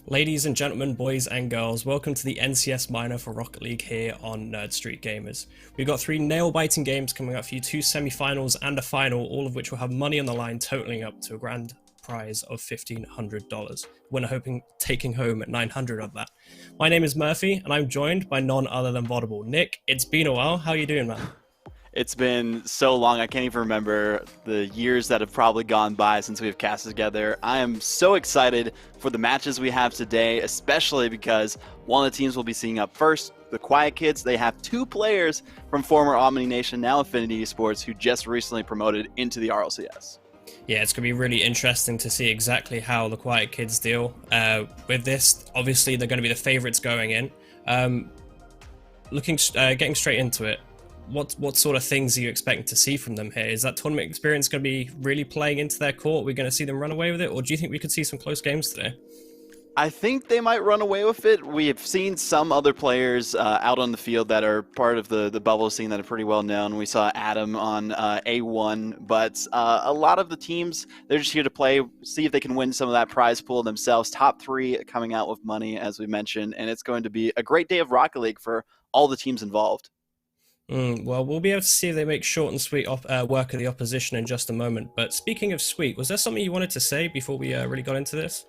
Ladies and gentlemen, boys and girls, welcome to the NCS Minor for Rocket League here on Nerd Street Gamers. We've got 3 nail-biting games coming up for you, 2 semi-finals and a final, all of which will have money on the line totaling up to a grand prize of $1,500. Winner taking home at 900 of that. My name is Murphy, and I'm joined by none other than Vodable. Nick, it's been a while. How are you doing, man? It's been so long, I can't even remember the years that have probably gone by since we've casted together. I am so excited for the matches we have today, especially because one of the teams we'll be seeing up first, the Quiet Kids. They have 2 players from former Omni Nation, now Affinity Esports, who just recently promoted into the RLCS. Yeah, it's going to be really interesting to see exactly how the Quiet Kids deal with this. Obviously, they're going to be the favorites going in. Getting straight into it, what sort of things are you expecting to see from them here? Is that tournament experience going to be really playing into their court? Are we going to see them run away with it? Or do you think we could see some close games today? I think they might run away with it. We have seen some other players out on the field that are part of the bubble scene that are pretty well known. We saw Adam on A1, but a lot of the teams, they're just here to play, see if they can win some of that prize pool themselves. Top 3 coming out with money, as we mentioned, and it's going to be a great day of Rocket League for all the teams involved. Well, we'll be able to see if they make short and sweet work of the opposition in just a moment. But speaking of sweet, was there something you wanted to say before we really got into this?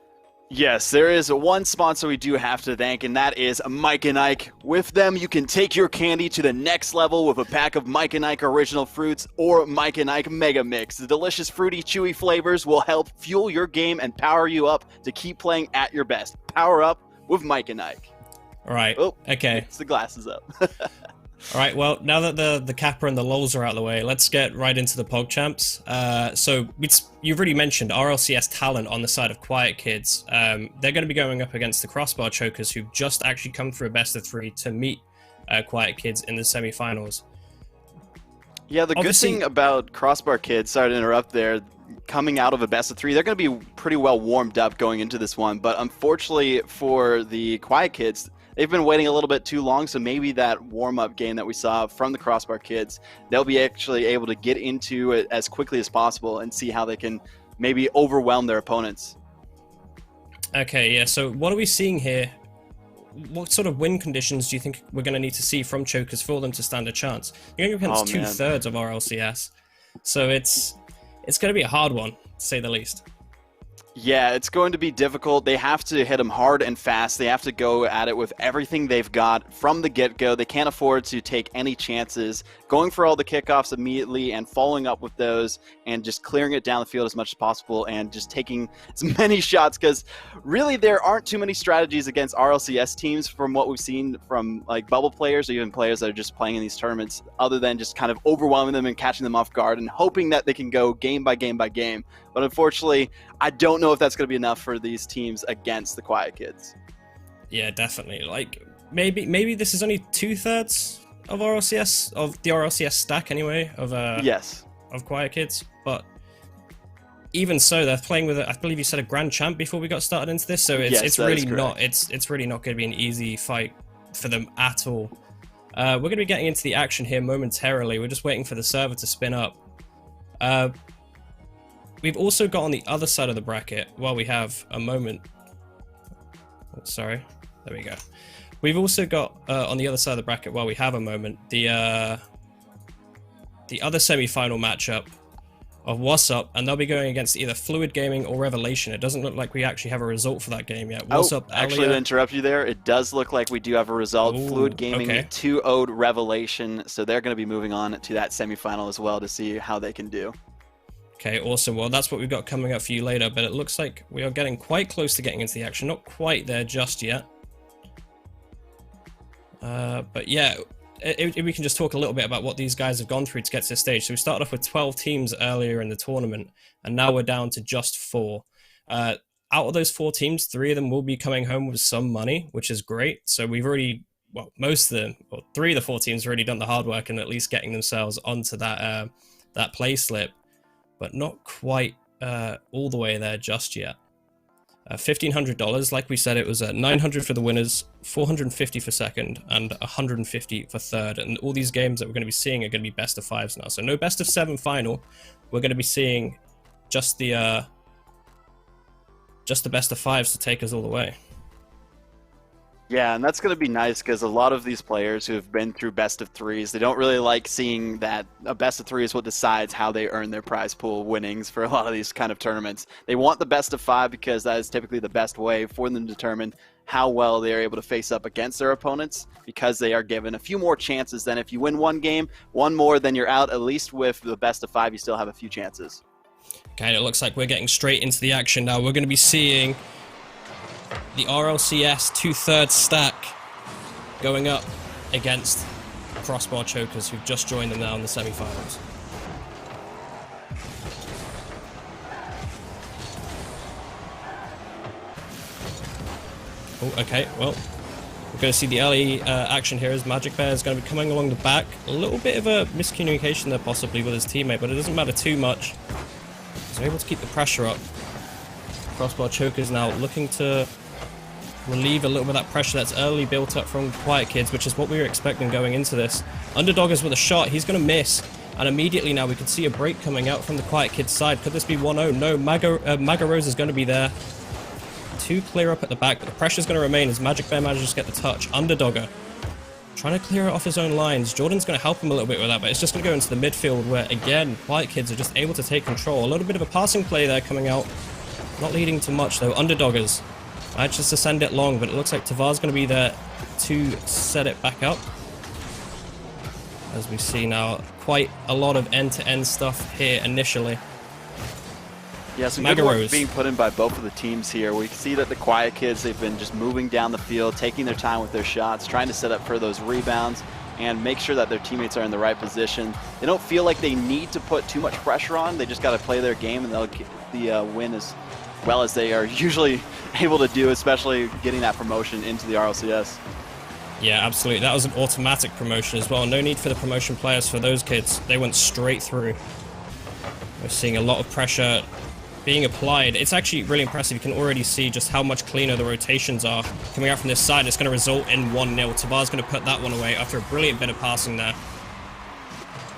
Yes, there is one sponsor we do have to thank, and that is Mike and Ike. With them, you can take your candy to the next level with a pack of Mike and Ike Original Fruits or Mike and Ike Mega Mix. The delicious, fruity, chewy flavors will help fuel your game and power you up to keep playing at your best. Power up with Mike and Ike. All right. Oh, okay. It's the glasses up. All right, well, now that the Kappa and the LOLs are out of the way, let's get right into the PogChamps. You've already mentioned RLCS talent on the side of Quiet Kids. They're going to be going up against the Crossbar Chokers, who've just actually come through a best of 3 to meet Quiet Kids in the semi-finals. Yeah, the good thing about Crossbar Kids, sorry to interrupt there, coming out of a best of 3, they're going to be pretty well warmed up going into this one. But unfortunately for the Quiet Kids, they've been waiting a little bit too long, so maybe that warm-up game that we saw from the Crossbar Kids, they'll be actually able to get into it as quickly as possible and see how they can maybe overwhelm their opponents. Okay, yeah, so what are we seeing here? What sort of win conditions do you think we're going to need to see from Chokers for them to stand a chance? You're going against 2/3 of RLCS, so it's going to be a hard one, to say the least. Yeah, it's going to be difficult. They have to hit them hard and fast. They have to go at it with everything they've got from the get-go. They can't afford to take any chances. Going for all the kickoffs immediately and following up with those and just clearing it down the field as much as possible and just taking as many shots, because really there aren't too many strategies against RLCS teams from what we've seen from like bubble players or even players that are just playing in these tournaments, other than just kind of overwhelming them and catching them off guard and hoping that they can go game by game by game. But unfortunately, I don't know if that's going to be enough for these teams against the Quiet Kids. Yeah, definitely. Like maybe this is only 2/3 of RLCS, of the RLCS stack anyway, of yes, of Quiet Kids. But even so, they're playing with I believe you said a grand champ before we got started into this, so it's really not going to be an easy fight for them at all. We're going to be getting into the action here momentarily. We're just waiting for the server to spin up. We've also got on the other side of the bracket, while we have a moment. Oh, sorry, there we go. We've also got on the other side of the bracket, while we have a moment, the other semi-final matchup of What's Up, and they'll be going against either Fluid Gaming or Revelation. It doesn't look like we actually have a result for that game yet. What's Up? Actually, to interrupt you there, it does look like we do have a result. Ooh, Fluid Gaming 2-0'd Revelation, so they're going to be moving on to that semi-final as well to see how they can do. Okay, awesome. Well, that's what we've got coming up for you later, but it looks like we are getting quite close to getting into the action. Not quite there just yet. But yeah, if we can just talk a little bit about what these guys have gone through to get to this stage. So we started off with 12 teams earlier in the tournament, and now we're down to just 4. Out of those 4 teams, 3 of them will be coming home with some money, which is great. So we've already, well, most of them, well, 3 of the 4 teams have already done the hard work and at least getting themselves onto that play slip. But not quite all the way there just yet. $1,500, like we said, it was $900 for the winners, $450 for second, and $150 for third. And all these games that we're going to be seeing are going to be best of 5s now. So no best of 7 final. We're going to be seeing just the best of 5s to take us all the way. Yeah, and that's going to be nice because a lot of these players who have been through best of threes, they don't really like seeing that a best of three is what decides how they earn their prize pool winnings for a lot of these kind of tournaments. They want the best of five because that is typically the best way for them to determine how well they are able to face up against their opponents, because they are given a few more chances than if you win one game, one more, then you're out. At least with the best of five, you still have a few chances. Okay, it looks like we're getting straight into the action now. We're going to be seeing the RLCS 2/3 stack going up against Crossbar Chokers, who've just joined them now in the semifinals. Oh, okay, well, we're going to see the early action here as Magic Bear is going to be coming along the back. A little bit of a miscommunication there possibly with his teammate, but it doesn't matter too much. He's able to keep the pressure up. Crossbar Chokers now looking to relieve a little bit of that pressure that's early built up from Quiet Kids, which is what we were expecting going into this. Underdoggers with a shot, he's going to miss, and immediately now we can see a break coming out from the Quiet Kids side. Could this be 1-0? No, Magarose is going to be there to clear up at the back, but the pressure's going to remain as Magic Bear manages to get the touch. Underdogger trying to clear it off his own lines. Jordan's going to help him a little bit with that, but it's just going to go into the midfield where, again, Quiet Kids are just able to take control. A little bit of a passing play there coming out, not leading to much though. Underdoggers manages to send it long, but it looks like Tavar's going to be there to set it back up. As we see now, quite a lot of end-to-end stuff here initially. Yeah, some good work being put in by both of the teams here. We can see that the Quiet Kids, they've been just moving down the field, taking their time with their shots, trying to set up for those rebounds and make sure that their teammates are in the right position. They don't feel like they need to put too much pressure on. They just got to play their game, and they'll get the win as well as they are usually able to do, especially getting that promotion into the RLCS. Yeah, absolutely. That was an automatic promotion as well. No need for the promotion players for those kids. They went straight through. We're seeing a lot of pressure being applied. It's actually really impressive. You can already see just how much cleaner the rotations are coming out from this side. It's going to result in 1-0. Tavar's going to put that one away after a brilliant bit of passing there.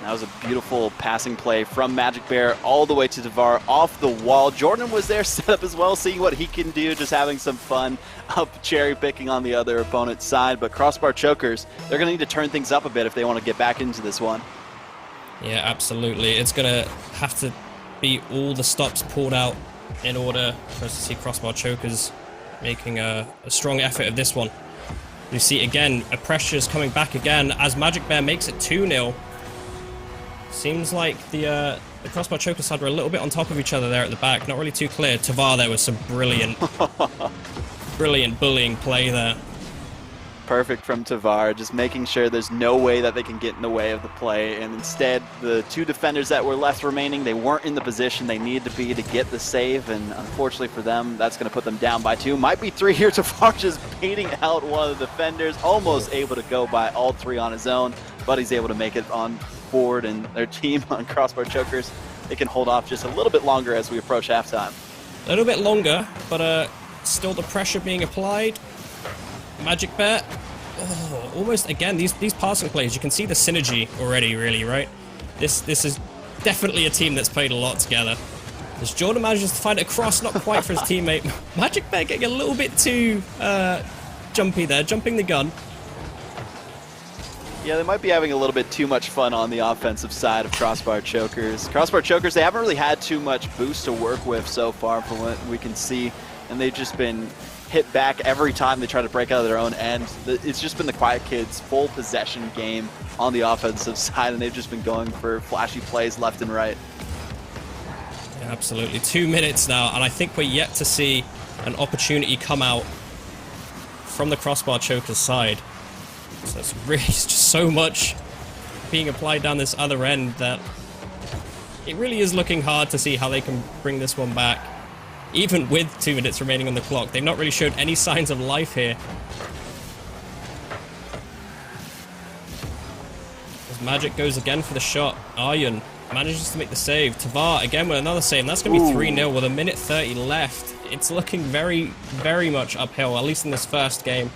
That was a beautiful passing play from Magic Bear all the way to Tavar off the wall. Jordan was there set up as well, seeing what he can do, just having some fun up cherry picking on the other opponent's side. But Crossbar Chokers, they're going to need to turn things up a bit if they want to get back into this one. Yeah, absolutely. It's going to have to be all the stops pulled out in order for us to see Crossbar Chokers making a strong effort of this one. You see again, a pressure is coming back again as Magic Bear makes it 2-0. Seems like the Crossbar Chokers side were a little bit on top of each other there at the back, not really too clear. Tavar there was some brilliant bullying play there. Perfect from Tavar, just making sure there's no way that they can get in the way of the play, and instead the two defenders that were left remaining, they weren't in the position they needed to be to get the save, and unfortunately for them, that's going to put them down by 2. Might be 3 here. Tavar just baiting out one of the defenders, almost able to go by all 3 on his own, but he's able to make it on board, and their team on Crossbar Chokers, they can hold off just a little bit longer as we approach halftime. A little bit longer, but still the pressure being applied. Magic Bear, almost again, these passing plays, you can see the synergy already, really, right? This is definitely a team that's played a lot together. As Jordan manages to find it across, not quite for his teammate. Magic Bear getting a little bit too jumpy there, jumping the gun. Yeah, they might be having a little bit too much fun on the offensive side of Crossbar Chokers. Crossbar Chokers, they haven't really had too much boost to work with so far from what we can see, and they've just been hit back every time they try to break out of their own end. It's just been the Quiet Kids' full possession game on the offensive side, and they've just been going for flashy plays left and right. Yeah, absolutely. 2 minutes now, and I think we're yet to see an opportunity come out from the Crossbar Chokers side. So it's really just so much being applied down this other end that it really is looking hard to see how they can bring this one back. Even with 2 minutes remaining on the clock, they've not really showed any signs of life here. As Magic goes again for the shot, Aryan manages to make the save. Tavar again with another save, and that's going to be 3-0 with 1:30 left. It's looking very, very much uphill, at least in this first game.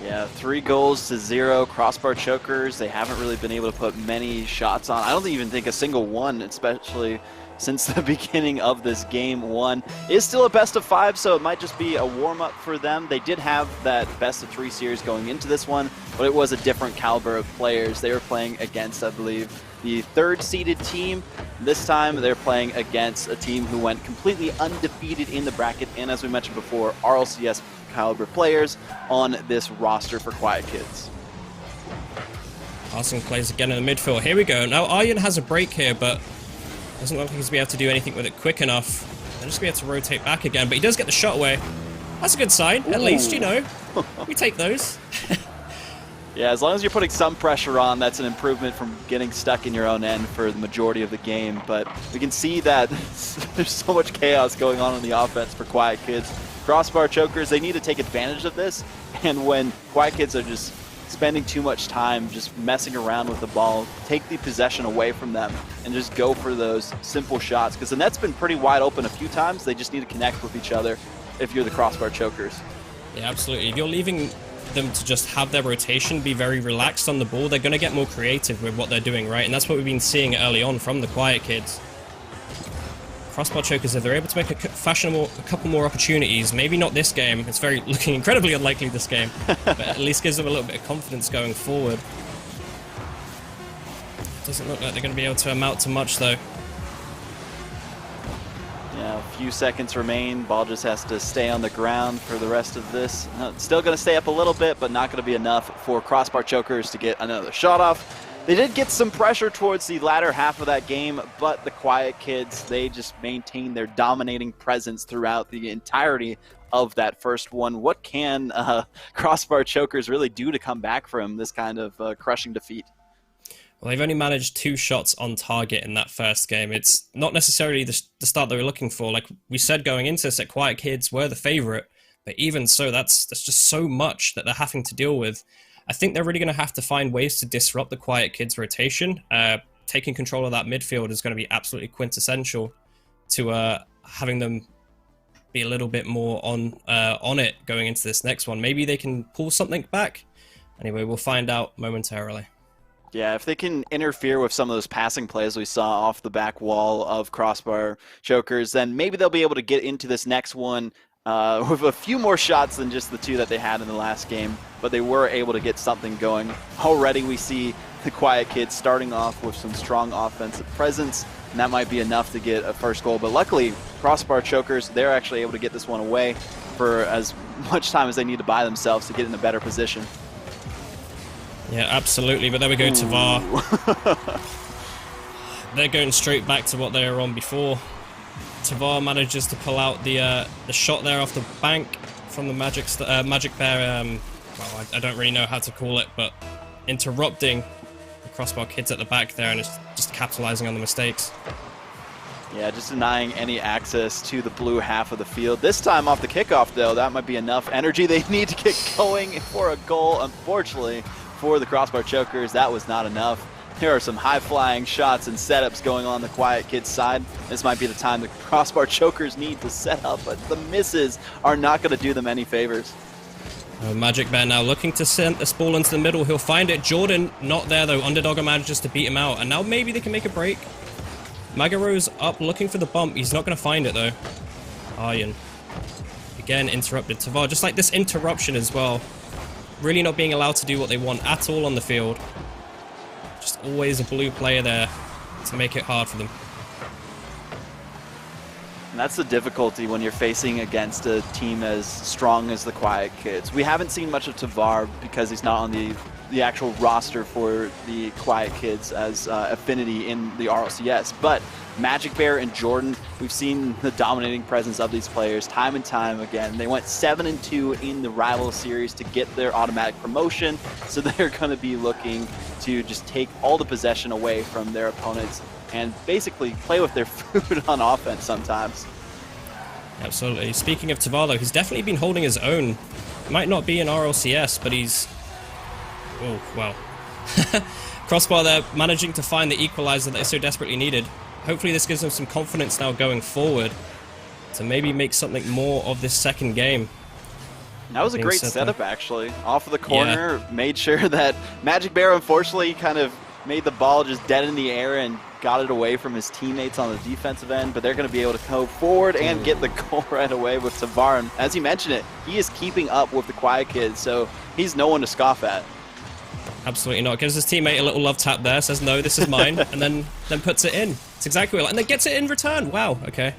Yeah, 3 goals to 0. Crossbar chokers, they haven't really been able to put many shots on. I don't even think a single one, especially since the beginning of this game. 1 is still a best of 5, so it might just be a warm-up for them. They did have that best of 3 series going into this one, but it was a different caliber of players. They were playing against, I believe, the 3rd seeded team. This time they're playing against a team who went completely undefeated in the bracket, and as we mentioned before, RLCS caliber players on this roster for Quiet Kids. Passing plays again in the midfield. Here we go. Now Aryan has a break here, but doesn't look like he's going to be able to do anything with it quick enough. They're just going to be able to rotate back again, but he does get the shot away. That's a good sign, at least, you know. We take those. Yeah, as long as you're putting some pressure on, that's an improvement from getting stuck in your own end for the majority of the game. But we can see that there's so much chaos going on in the offense for Quiet Kids. Crossbar chokers, they need to take advantage of this. And when Quiet Kids are just spending too much time just messing around with the ball, take the possession away from them and just go for those simple shots. Because the net's been pretty wide open a few times. They just need to connect with each other if you're the crossbar chokers. Yeah, absolutely. If you're leaving them to just have their rotation be very relaxed on the ball, they're going to get more creative with what they're doing, right? And that's what we've been seeing early on from the Quiet Kids. Crossbar chokers, if they're able to make a couple more opportunities, maybe not this game, it's looking incredibly unlikely this game, but at least gives them a little bit of confidence going forward. Doesn't look like they're going to be able to amount to much though. Yeah, a few seconds remain. Ball just has to stay on the ground for the rest of this. Still going to stay up a little bit, but not going to be enough for crossbar chokers to get another shot off. They did get some pressure towards the latter half of that game, but the Quiet Kids, they just maintained their dominating presence throughout the entirety of that first one. What can crossbar chokers really do to come back from this kind of crushing defeat? Well, they've only managed 2 shots on target in that first game. It's not necessarily the start they were looking for. Like we said going into this, that Quiet Kids were the favorite, but even so, that's just so much that they're having to deal with. I think they're really going to have to find ways to disrupt the Quiet Kids rotation. Taking control of that midfield is going to be absolutely quintessential to having them be a little bit more on it going into this next one. Maybe they can pull something back. Anyway, we'll find out momentarily. Yeah, if they can interfere with some of those passing plays we saw off the back wall of crossbar chokers, then maybe they'll be able to get into this next one with a few more shots than just the 2 that they had in the last game. But they were able to get something going. Already we see the Quiet Kids starting off with some strong offensive presence, and that might be enough to get a first goal. But luckily, crossbar chokers, they're actually able to get this one away for as much time as they need to buy themselves to get in a better position. Yeah, absolutely. But there we go, Tavar. They're going straight back to what they were on before. Tavar manages to pull out the shot there off the bank from the Magic Bear. Well, I don't really know how to call it, but interrupting the crossbar kids at the back there and just capitalizing on the mistakes. Yeah, just denying any access to the blue half of the field. This time off the kickoff, though, that might be enough energy they need to get going for a goal. Unfortunately, for the crossbar chokers, that was not enough. There are some high-flying shots and setups going on the Quiet Kids side. This might be the time the crossbar chokers need to set up, but the misses are not going to do them any favors. Magic Bear now looking to send this ball into the middle. He'll find it. Jordan not there, though. Underdogger manages to beat him out, and now maybe they can make a break. Magaro's up looking for the bump. He's not going to find it, though. Aryan. Again, interrupted. Tavar, just like this interruption as well. Really not being allowed to do what they want at all on the field. Just always a blue player there to make it hard for them. And that's the difficulty when you're facing against a team as strong as the Quiet Kids. We haven't seen much of Tavar because he's not on the actual roster for the Quiet Kids as affinity in the RLCS. But Magic Bear and Jordan, we've seen the dominating presence of these players time and time again. They went 7-2 in the rival series to get their automatic promotion, so they're going to be looking to just take all the possession away from their opponents and basically play with their food on offense sometimes. Absolutely. Speaking of Tavar, though, he's definitely been holding his own. Might not be an RLCS, but he's... Oh, wow. Crossbar there, managing to find the equalizer that they so desperately needed. Hopefully this gives them some confidence now going forward to maybe make something more of this second game. That was a being great said setup, there. actually. Off of the corner, made sure that Magic Bear, unfortunately, kind of made the ball just dead in the air and got it away from his teammates on the defensive end, but they're going to be able to go forward and get the goal right away with Tavar. And as you mentioned it, he is keeping up with the Quiet Kids, so he's no one to scoff at. Absolutely not. Gives his teammate a little love tap there, says, no, this is mine, and then puts it in. It's exactly what, and then gets it in return. Wow, okay.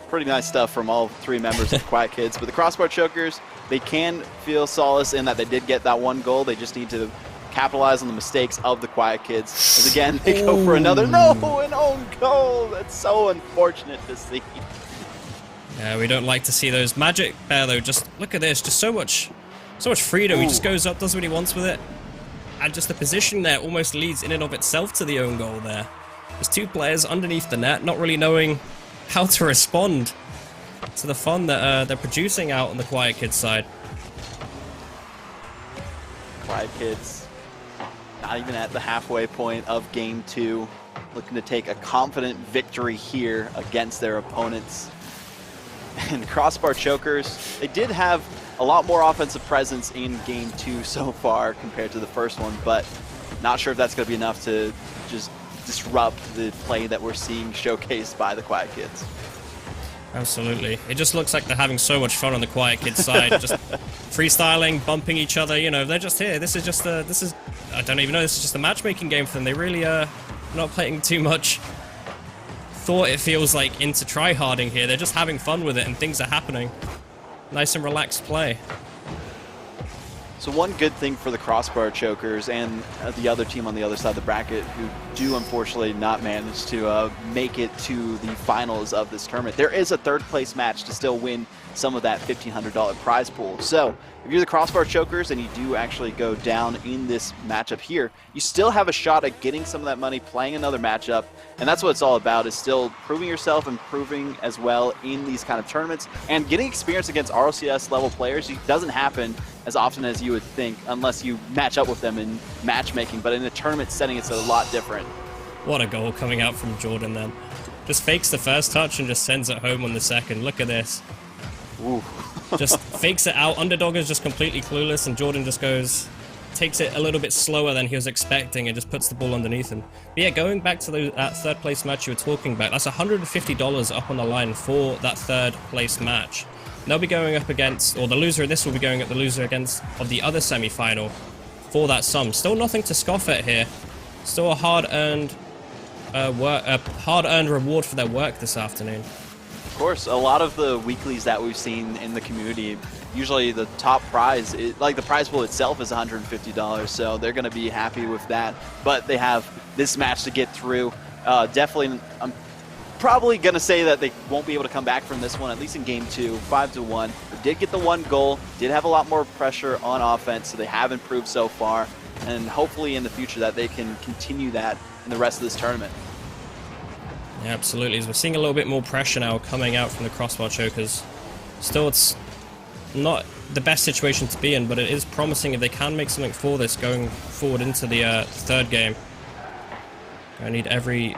Pretty nice stuff from all three members of the Quiet Kids. But the Crossbar Chokers, they can feel solace in that they did get that one goal. They just need to capitalize on the mistakes of the Quiet Kids. As again, they go for another, no, an own goal. That's so unfortunate to see. Yeah, we don't like to see those. Magic Bear, though, just look at this. Just so much freedom. He just goes up, does what he wants with it. And just the position there almost leads in and of itself to the own goal there. There's two players underneath the net, not really knowing how to respond to the fun that they're producing out on the Quiet Kids side. Quiet Kids not even at the halfway point of game 2, looking to take a confident victory here against their opponents. And Crossbar Chokers, they did have a lot more offensive presence in game 2 so far compared to the first one, but not sure if that's going to be enough to just disrupt the play that we're seeing showcased by the Quiet Kids. Absolutely. It just looks like they're having so much fun on the Quiet Kids side. Just freestyling, bumping each other, you know, they're just here. This is, I don't even know, this is just a matchmaking game for them. They really are not playing too much thought, it feels like, into tryharding here. They're just having fun with it and things are happening. Nice and relaxed play. So one good thing for the Crossbar Chokers and the other team on the other side of the bracket who do unfortunately not manage to make it to the finals of this tournament, there is a third place match to still win some of that $1,500 prize pool. So if you're the Crossbar Chokers and you do actually go down in this matchup here, you still have a shot at getting some of that money playing another matchup. And that's what it's all about, is still proving yourself, improving as well in these kind of tournaments, and getting experience against RLCS level players. It doesn't happen as often as you would think unless you match up with them in matchmaking, but in a tournament setting it's a lot different. What a goal coming out from Jordan then. Just fakes the first touch and just sends it home on the second. Look at this. Ooh. Just fakes it out. Underdog is just completely clueless, and Jordan just takes it a little bit slower than he was expecting and just puts the ball underneath him. But yeah, going back to that third place match you were talking about, that's $150 up on the line for that third place match. They'll be going up against, or the loser of this will be going up the loser against of the other semi-final for that sum. Still nothing to scoff at here. Still a hard-earned reward for their work this afternoon. Of course, a lot of the weeklies that we've seen in the community, usually the top prize, like the prize pool itself is $150, so they're going to be happy with that. But they have this match to get through. Definitely, I'm probably going to say that they won't be able to come back from this one, at least in game 2, 5-1. They did get the one goal, did have a lot more pressure on offense, so they have improved so far. And hopefully in the future that they can continue that in the rest of this tournament. Yeah, absolutely. As we're seeing a little bit more pressure now coming out from the Crossbar Chokers. Still, it's not the best situation to be in, but it is promising if they can make something for this going forward into the third game. I need every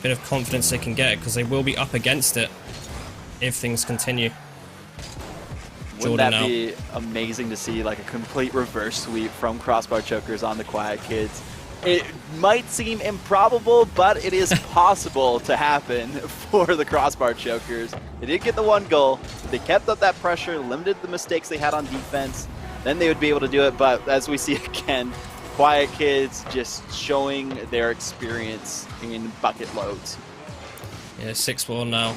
bit of confidence they can get, because they will be up against it if things continue. Wouldn't that be amazing to see, like a complete reverse sweep from Crossbar Chokers on the Quiet Kids? It might seem improbable, but it is possible to happen for the Crossbar Chokers. They did get the one goal. They kept up that pressure, limited the mistakes they had on defense. Then they would be able to do it, but as we see again, Quiet Kids just showing their experience in bucket loads. Yeah, 6-1 now.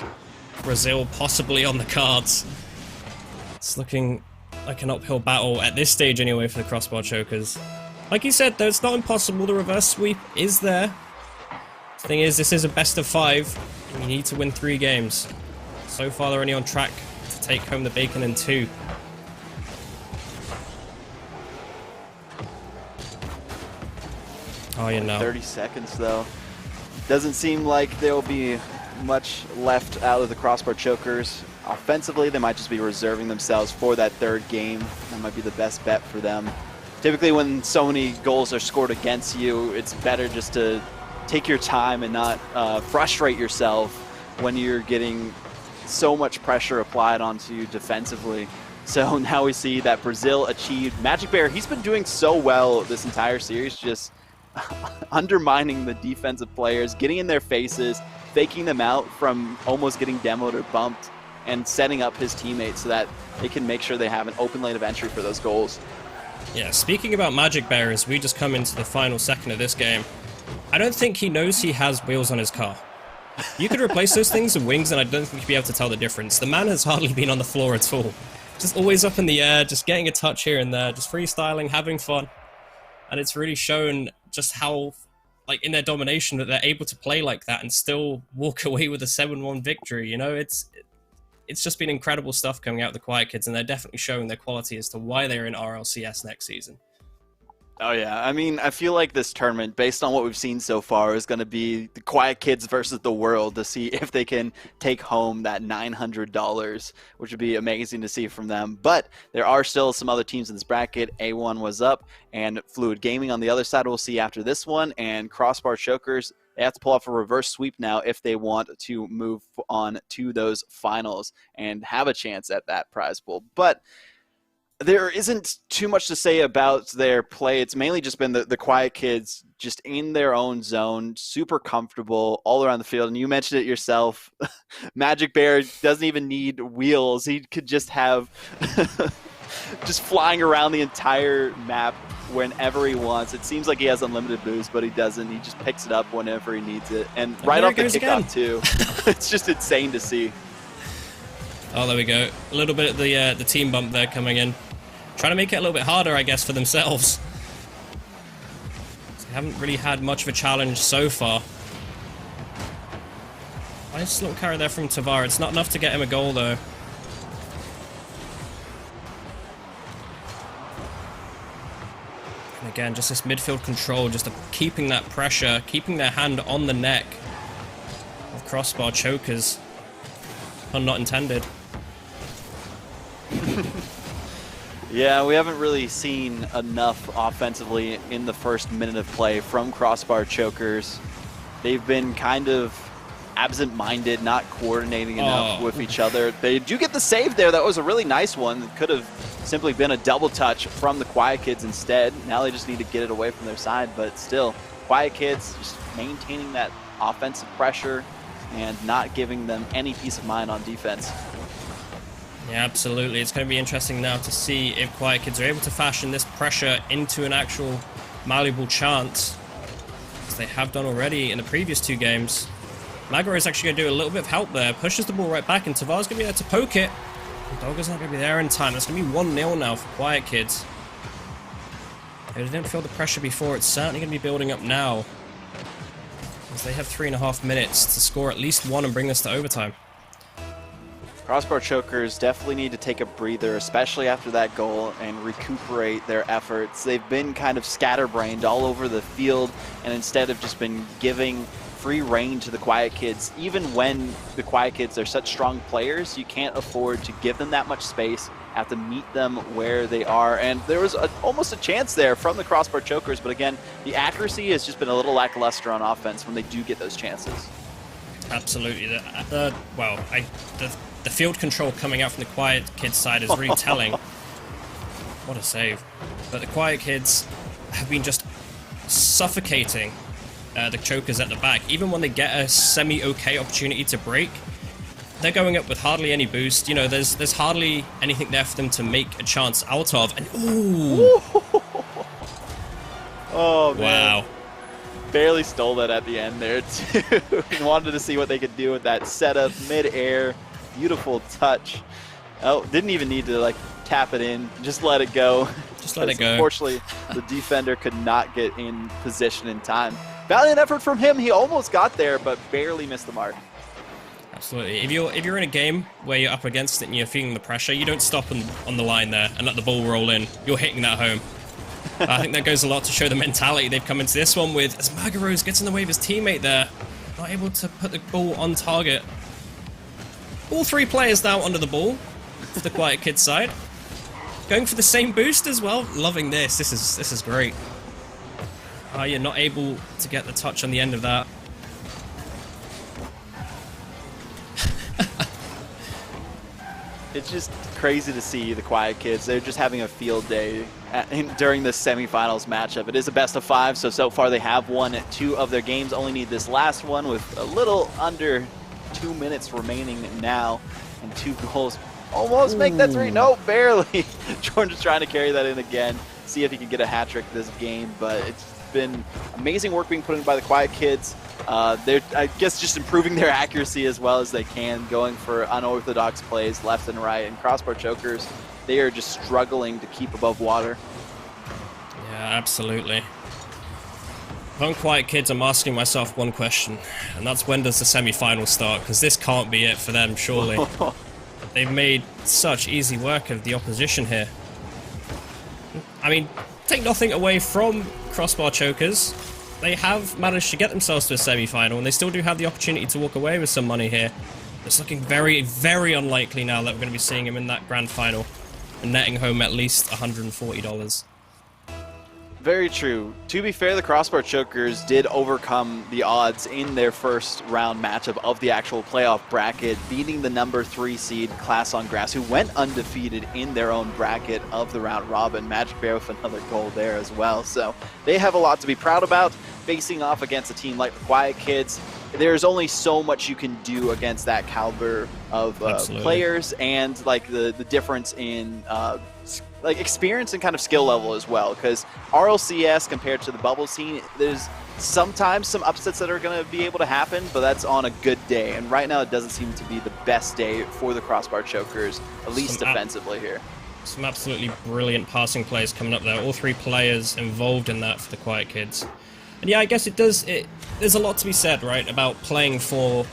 Brazil possibly on the cards. It's looking like an uphill battle at this stage anyway for the Crossbar Chokers. Like you said, though, it's not impossible. The reverse sweep is there. The thing is, this is a best of 5, and you need to win 3 games. So far, they're only on track to take home the bacon in 2. Oh, you know. 30 seconds, though. Doesn't seem like there will be much left out of the Crossbar Chokers. Offensively, they might just be reserving themselves for that third game. That might be the best bet for them. Typically, when so many goals are scored against you, it's better just to take your time and not frustrate yourself when you're getting so much pressure applied onto you defensively. So now we see that Brazil achieved. Magic Bear, he's been doing so well this entire series, just undermining the defensive players, getting in their faces, faking them out from almost getting demoed or bumped, and setting up his teammates so that they can make sure they have an open lane of entry for those goals. Yeah, speaking about Magic Bear, as we just come into the final second of this game, I don't think he knows he has wheels on his car. You could replace those things with wings, and I don't think you'd be able to tell the difference. The man has hardly been on the floor at all. Just always up in the air, just getting a touch here and there, just freestyling, having fun. And it's really shown just how, like, in their domination, that they're able to play like that and still walk away with a 7-1 victory. You know, it's just been incredible stuff coming out of the Quiet Kids, and they're definitely showing their quality as to why they're in RLCS next season. Oh, yeah. I mean, I feel like this tournament, based on what we've seen so far, is going to be the Quiet Kids versus the world to see if they can take home that $900, which would be amazing to see from them. But there are still some other teams in this bracket. A1 was up, and Fluid Gaming on the other side we'll see after this one, and Crossbar Chokers, they have to pull off a reverse sweep now if they want to move on to those finals and have a chance at that prize pool. But there isn't too much to say about their play. It's mainly just been the Quiet Kids just in their own zone, super comfortable all around the field. And you mentioned it yourself, Magic Bear doesn't even need wheels. He could just have just flying around the entire map whenever he wants. It seems like he has unlimited boost, but he doesn't. He just picks it up whenever he needs it. And right off the kickoff, too. It's just insane to see. Oh, there we go. A little bit of the team bump there coming in. Trying to make it a little bit harder, I guess, for themselves. They haven't really had much of a challenge so far. Nice little carry there from Tavar. It's not enough to get him a goal, though. And again, just this midfield control, just keeping that pressure, keeping their hand on the neck of Crossbar Chokers. Pun not intended. Yeah, we haven't really seen enough offensively in the first minute of play from Crossbar Chokers. They've been kind of absent-minded, not coordinating enough with each other. They do get the save there. That was a really nice one. It could have simply been a double touch from the Quiet Kids instead. Now they just need to get it away from their side, but still, Quiet Kids just maintaining that offensive pressure and not giving them any peace of mind on defense. Yeah, absolutely. It's going to be interesting now to see if Quiet Kids are able to fashion this pressure into an actual malleable chance, as they have done already in the previous two games. Magro is actually going to do a little bit of help there, pushes the ball right back, and Tavar's going to be there to poke it. Dogger's not going to be there in time. That's going to be 1-0 now for Quiet Kids. If they didn't feel the pressure before, it's certainly going to be building up now, as they have 3.5 minutes to score at least one and bring this to overtime. Crossbar Chokers definitely need to take a breather, especially after that goal, and recuperate their efforts. They've been kind of scatterbrained all over the field, and instead have just been giving free reign to the Quiet Kids. Even when the Quiet Kids are such strong players, you can't afford to give them that much space, have to meet them where they are. And there was almost a chance there from the Crossbar Chokers, but again, the accuracy has just been a little lackluster on offense when they do get those chances. Absolutely. The field control coming out from the Quiet Kids side is really telling. What a save. But the Quiet Kids have been just suffocating the Chokers at the back. Even when they get a semi-okay opportunity to break, they're going up with hardly any boost. You know, there's hardly anything there for them to make a chance out of. And ooh! Oh, man. Wow. Barely stole that at the end there, too. Wanted to see what they could do with that setup, mid-air. Beautiful touch. Oh, didn't even need to like tap it in. Just let it go. Just let it go. Unfortunately, the defender could not get in position in time. Valiant effort from him. He almost got there, but barely missed the mark. Absolutely. If you're in a game where you're up against it and you're feeling the pressure, you don't stop on the line there and let the ball roll in. You're hitting that home. I think that goes a lot to show the mentality they've come into this one with, as Magaros gets in the way of his teammate there, not able to put the ball on target. All three players now under the ball for the Quiet Kids side. Going for the same boost as well. Loving this. This is great. You're not able to get the touch on the end of that. It's just crazy to see the Quiet Kids. They're just having a field day during this semifinals matchup. It is a best of 5, so far they have won 2 of their games. Only need this last one with a little under 2 minutes remaining now, and 2 goals. Almost make that 3. No, barely. Jordan's trying to carry that in again. See if he can get a hat trick this game, but it's been amazing work being put in by the Quiet Kids. They're, I guess, just improving their accuracy as well as they can, going for unorthodox plays left and right. And crossbar chokers, they are just struggling to keep above water. Yeah, absolutely. On Quiet Kids, I'm asking myself one question, and that's when does the semi-final start? Because this can't be it for them, surely. They've made such easy work of the opposition here. I mean, take nothing away from crossbar chokers. They have managed to get themselves to a semi-final, and they still do have the opportunity to walk away with some money here. It's looking very, very unlikely now that we're going to be seeing him in that grand final and netting home at least $140. Very true. To be fair, the crossbar chokers did overcome the odds in their first round matchup of the actual playoff bracket, beating the number 3 seed Class on Grass, who went undefeated in their own bracket of the round robin. Magic Bear with another goal there as well. So they have a lot to be proud about, facing off against a team like the Quiet Kids. There's only so much you can do against that caliber of players, and like the difference in like experience and kind of skill level as well, because RLCS compared to the bubble scene, there's sometimes some upsets that are going to be able to happen, but that's on a good day, and right now it doesn't seem to be the best day for the crossbar chokers, at least defensively here. Some absolutely brilliant passing plays coming up there. All 3 players involved in that for the Quiet Kids. And yeah, I guess there's a lot to be said, right, about playing for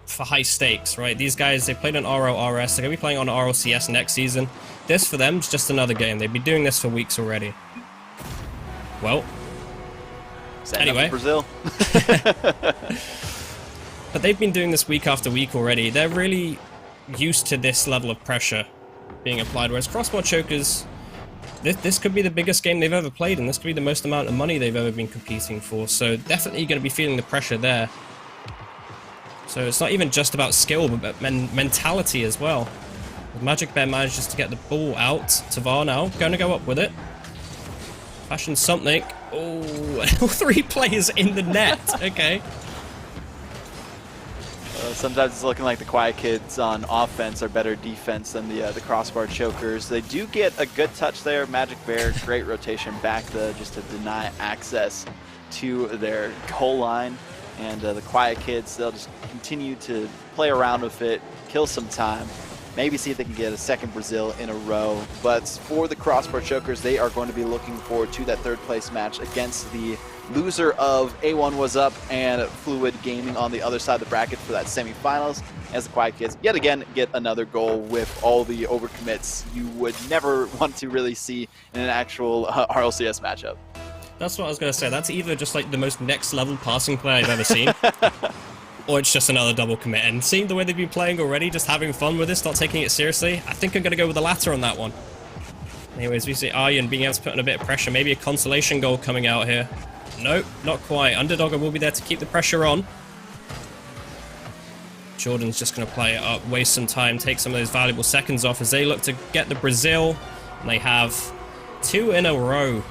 high stakes, right? These guys, they played on RLRS, they're going to be playing on RLCS next season. This, for them, is just another game. They've been doing this for weeks already. Well, anyway. Brazil. But they've been doing this week after week already. They're really used to this level of pressure being applied, whereas crossbar chokers, this could be the biggest game they've ever played, and this could be the most amount of money they've ever been competing for, so definitely going to be feeling the pressure there. So it's not even just about skill, but mentality as well. Magic Bear manages to get the ball out. Tavar now, going to go up with it. Fashion something. Oh, 3 players in the net. Okay. Sometimes it's looking like the Quiet Kids on offense are better defense than the crossbar chokers. They do get a good touch there. Magic Bear, great rotation back just to deny access to their goal line. And the Quiet Kids, they'll just continue to play around with it, kill some time, maybe see if they can get a second Brazil in a row. But for the crossbar chokers, they are going to be looking forward to that 3rd place match against the loser of A1 Was Up and Fluid Gaming on the other side of the bracket for that semifinals, as the Quiet Kids yet again get another goal with all the overcommits you would never want to really see in an actual RLCS matchup. That's what I was going to say. That's either just like the most next level passing play I've ever seen, or it's just another double commit. And seeing the way they've been playing already, just having fun with this, not taking it seriously, I think I'm going to go with the latter on that one. Anyways, we see Aryan being able to put in a bit of pressure. Maybe a consolation goal coming out here. Nope, not quite. Underdogger will be there to keep the pressure on. Jordan's just going to play it up, waste some time, take some of those valuable seconds off as they look to get the Brazil. And they have 2 in a row.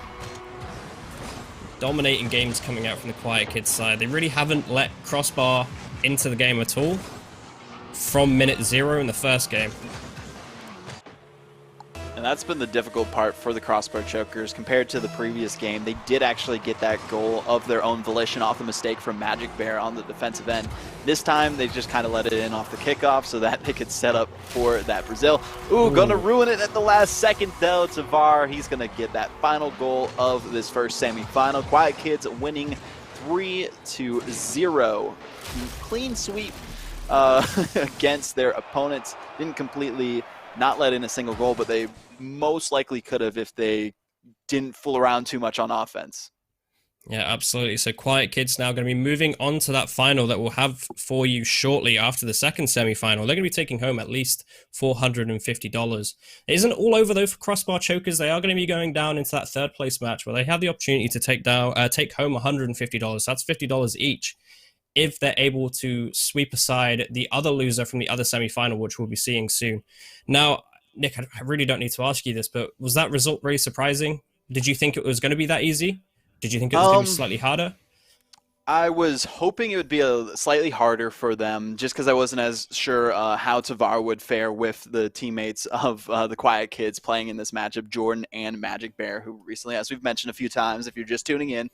Dominating games coming out from the Quiet Kids side. They really haven't let Crossbar into the game at all from minute 0 in the first game. And that's been the difficult part for the crossbar chokers compared to the previous game. They did actually get that goal of their own volition off the mistake from Magic Bear on the defensive end. This time, they just kind of let it in off the kickoff so that they could set up for that Brazil. Ooh, gonna ruin it at the last second though. Tavar, he's gonna get that final goal of this first semifinal. Quiet Kids winning 3-0. Clean sweep against their opponents. Didn't completely not let in a single goal, but they most likely could have if they didn't fool around too much on offense. Yeah, absolutely. So Quiet Kids now going to be moving on to that final that we'll have for you shortly after the second semi-final. They're going to be taking home at least $450. It isn't all over though for Crossbar Chokers. They are going to be going down into that 3rd place match where they have the opportunity to take home $150. That's $50 each if they're able to sweep aside the other loser from the other semi-final, which we'll be seeing soon. Now, Nick, I really don't need to ask you this, but was that result very surprising? Did you think it was going to be that easy? Did you think it was going to be Um, slightly harder? I was hoping it would be a slightly harder for them, just because I wasn't as sure how Tavar would fare with the teammates of the Quiet Kids playing in this matchup, Jordan and Magic Bear, who recently, as we've mentioned a few times, if you're just tuning in,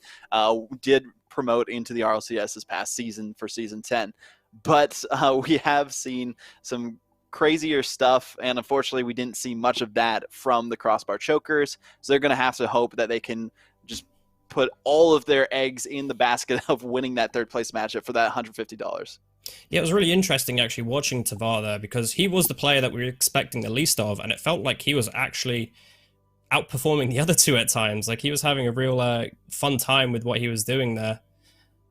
did promote into the RLCS this past season for Season 10. But we have seen some crazier stuff, and unfortunately we didn't see much of that from the Crossbar Chokers, so they're going to have to hope that they can just put all of their eggs in the basket of winning that third place matchup for that $150. Yeah, it was really interesting actually watching Tavar there, because he was the player that we were expecting the least of, and it felt like he was actually outperforming the other two at times. Like, he was having a real fun time with what he was doing there.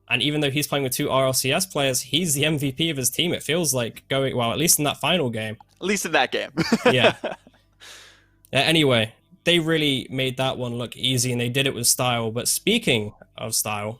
And even though he's playing with two RLCS players, he's the MVP of his team. It feels like going, well, at least in that final game. At least in that game. Yeah. Anyway, they really made that one look easy, and they did it with style. But speaking of style,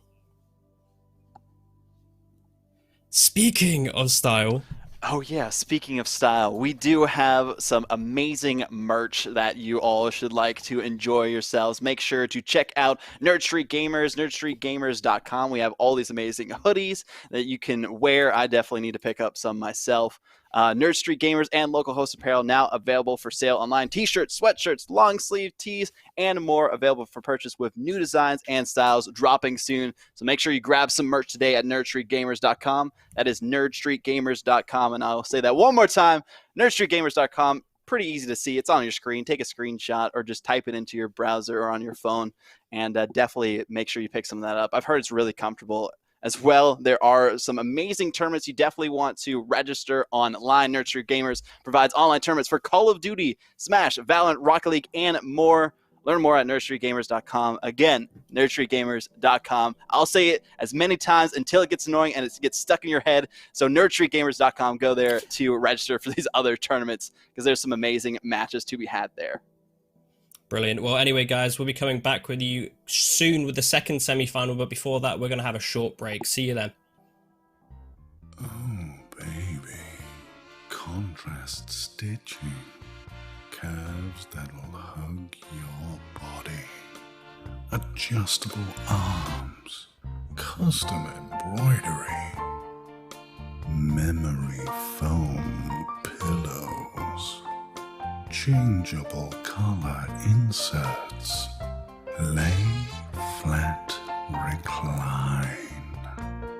oh yeah, speaking of style, we do have some amazing merch that you all should like to enjoy yourselves. Make sure to check out Nerd Street Gamers, nerdstreetgamers.com. We have all these amazing hoodies that you can wear. I definitely need to pick up some myself. Nerd Street Gamers and local host apparel now available for sale online. T-shirts, sweatshirts, long sleeve tees, and more available for purchase with new designs and styles dropping soon. So make sure you grab some merch today at nerdstreetgamers.com. That is nerdstreetgamers.com. And I'll say that one more time, nerdstreetgamers.com. Pretty easy to see. It's on your screen. Take a screenshot or just type it into your browser or on your phone. And definitely make sure you pick some of that up. I've heard it's really comfortable as well. There are some amazing tournaments you definitely want to register online. Nerd Street Gamers provides online tournaments for Call of Duty, Smash, Valorant, Rocket League, and more. Learn more at nerdstreetgamers.com. Again, nerdstreetgamers.com. I'll say it as many times until it gets annoying and it gets stuck in your head. So nerdstreetgamers.com, go there to register for these other tournaments because there's some amazing matches to be had there. Brilliant. Well, anyway, guys, we'll be coming back with you soon with the second semi-final, but before that, we're going to have a short break. See you then. Oh, baby. Contrast stitching. Curves that'll hug your body. Adjustable arms. Custom embroidery. Memory foam pillows. Changeable color inserts. Lay flat, recline.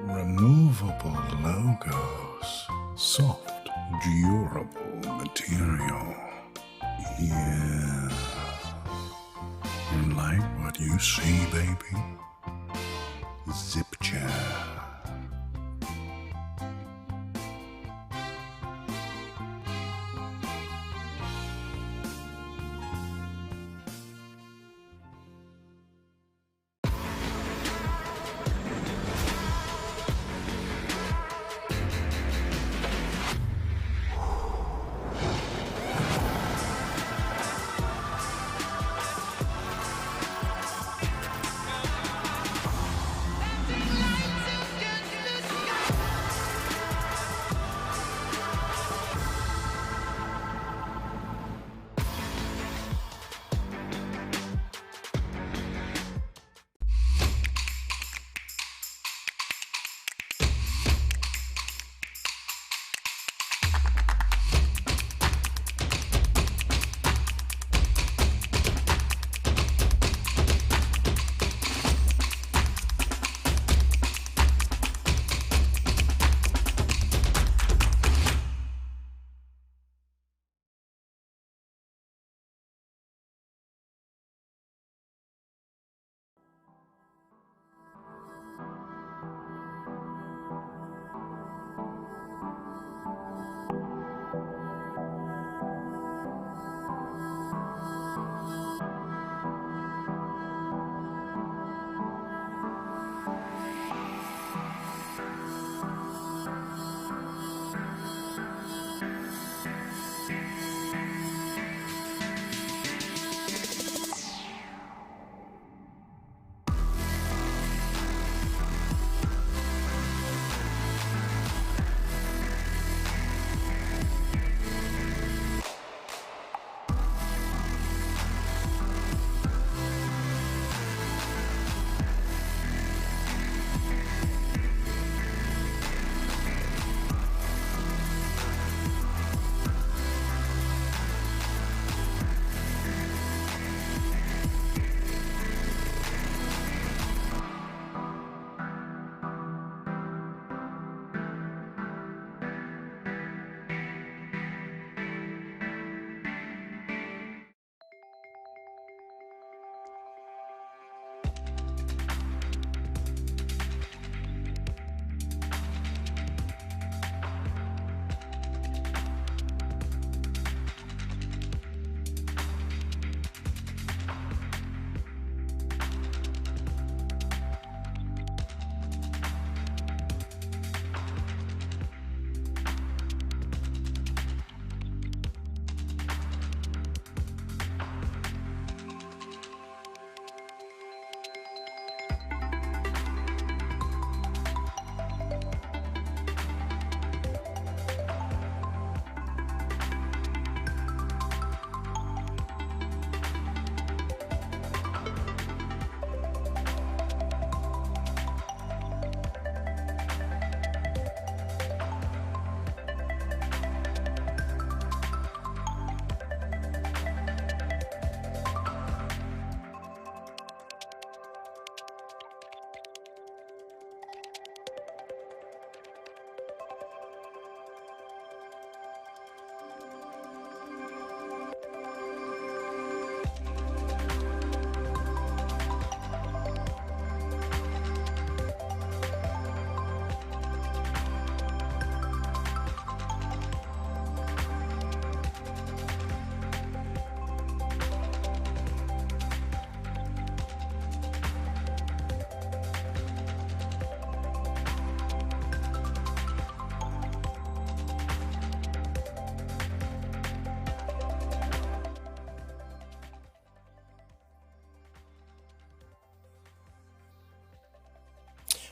Removable logos. Soft, durable material. Yeah. You like what you see, baby? Zip chair.